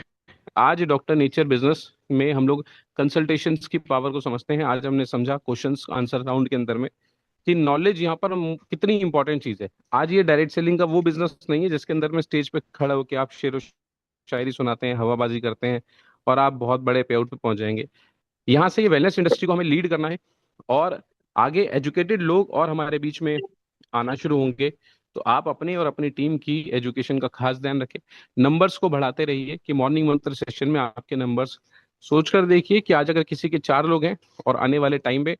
आज डॉक्टर नेचर बिजनेस में हम लोग कंसल्टेशंस की पावर को समझते हैं। आज हमने समझा क्वेश्चंस आंसर राउंड के अंदर में कि नॉलेज यहाँ पर कितनी इंपॉर्टेंट चीज है। आज ये डायरेक्ट सेलिंग का वो बिजनेस नहीं है जिसके अंदर में स्टेज पे खड़ा होकर आप शेर व शायरी सुनाते हैं, हवाबाजी करते हैं और आप बहुत बड़े पे आउट पे पहुंच जाएंगे। यहाँ से ये वेलनेस इंडस्ट्री को हमें लीड करना है और आगे एजुकेटेड लोग और हमारे बीच में आना शुरू होंगे। तो आप अपने और अपनी टीम की एजुकेशन का खास ध्यान रखें, नंबर्स को बढ़ाते रहिए कि मॉर्निंग मंत्र सेशन में आपके नंबर्स सोच कर देखिए कि आज अगर किसी के 4 लोग हैं और आने वाले टाइम में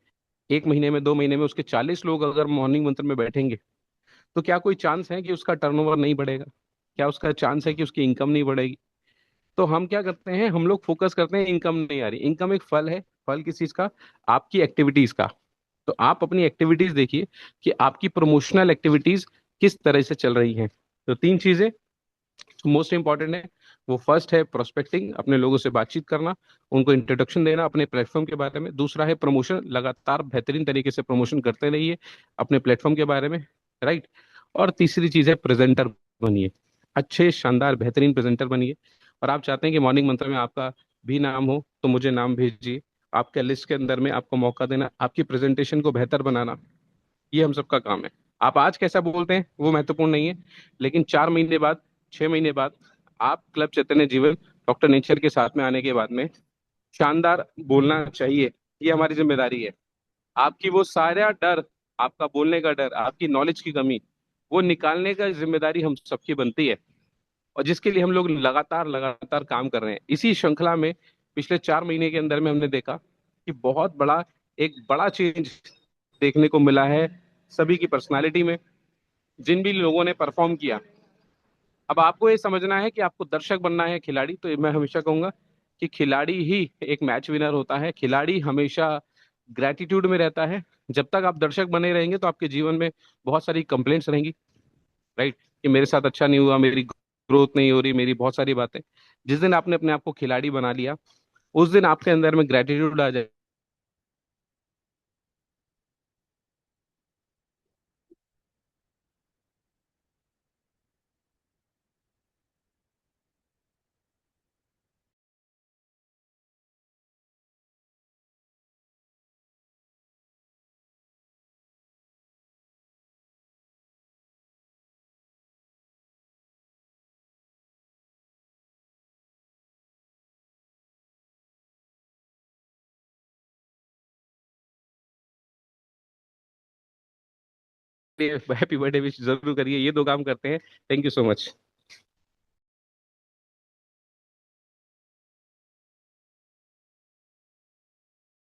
1 महीने में 2 महीने में उसके 40 लोग अगर मॉर्निंग मंत्र में बैठेंगे, तो क्या कोई चांस है कि उसका टर्नओवर नहीं बढ़ेगा? क्या उसका चांस है कि उसकी इनकम नहीं बढ़ेगी? तो हम क्या करते हैं, हम लोग फोकस करते हैं इनकम नहीं आ रही। इनकम एक फल है। फल किस चीज का? आपकी एक्टिविटीज का। तो आप अपनी एक्टिविटीज देखिए कि आपकी प्रमोशनल एक्टिविटीज किस तरह से चल रही हैं। तो 3 चीजें मोस्ट इंपॉर्टेंट है। वो फर्स्ट है प्रोस्पेक्टिंग, अपने लोगों से बातचीत करना, उनको इंट्रोडक्शन देना अपने प्लेटफॉर्म के बारे में। दूसरा है प्रमोशन, लगातार बेहतरीन तरीके से प्रमोशन करते रहिए अपने प्लेटफॉर्म के बारे में। राइट। और तीसरी चीज है प्रेजेंटर बनिए, अच्छे शानदार बेहतरीन प्रेजेंटर बनिए। और आप चाहते हैं कि मॉर्निंग मंत्र में आपका भी नाम हो, तो मुझे नाम भेजिए। आपके लिस्ट के अंदर में आपको मौका देना, आपकी प्रेजेंटेशन को बेहतर बनाना, ये हम सबका काम है। आप आज कैसा बोलते हैं वो महत्वपूर्ण नहीं है, लेकिन 4 महीने बाद, 6 महीने बाद आप क्लब चैतन्य जीवन डॉक्टर नेचर के साथ में आने के बाद में शानदार बोलना चाहिए। ये हमारी जिम्मेदारी है। आपकी वो सारा डर, आपका बोलने का डर, आपकी नॉलेज की कमी, वो निकालने का जिम्मेदारी हम सबकी बनती है। और जिसके लिए हम लोग लगातार लगातार काम कर रहे हैं। इसी श्रृंखला में पिछले 4 महीने के अंदर में हमने देखा कि बहुत बड़ा एक बड़ा चेंज देखने को मिला है सभी की पर्सनालिटी में, जिन भी लोगों ने परफॉर्म किया। अब आपको ये समझना है कि आपको दर्शक बनना है, खिलाड़ी तो मैं हमेशा कहूंगा कि खिलाड़ी ही एक मैच विनर होता है। खिलाड़ी हमेशा ग्रेटिट्यूड में रहता है। जब तक आप दर्शक बने रहेंगे तो आपके जीवन में बहुत सारी कंप्लेंट्स रहेंगी। राइट। कि मेरे साथ अच्छा नहीं हुआ, मेरी ग्रोथ नहीं हो रही, मेरी बहुत सारी बातें। जिस दिन आपने अपने आप को खिलाड़ी बना लिया, उस दिन आपके अंदर में ग्रेटिट्यूड आ जाए। हैप्पी बर्थडे विश जरूर करिए, ये 2 काम करते हैं। Thank you so much.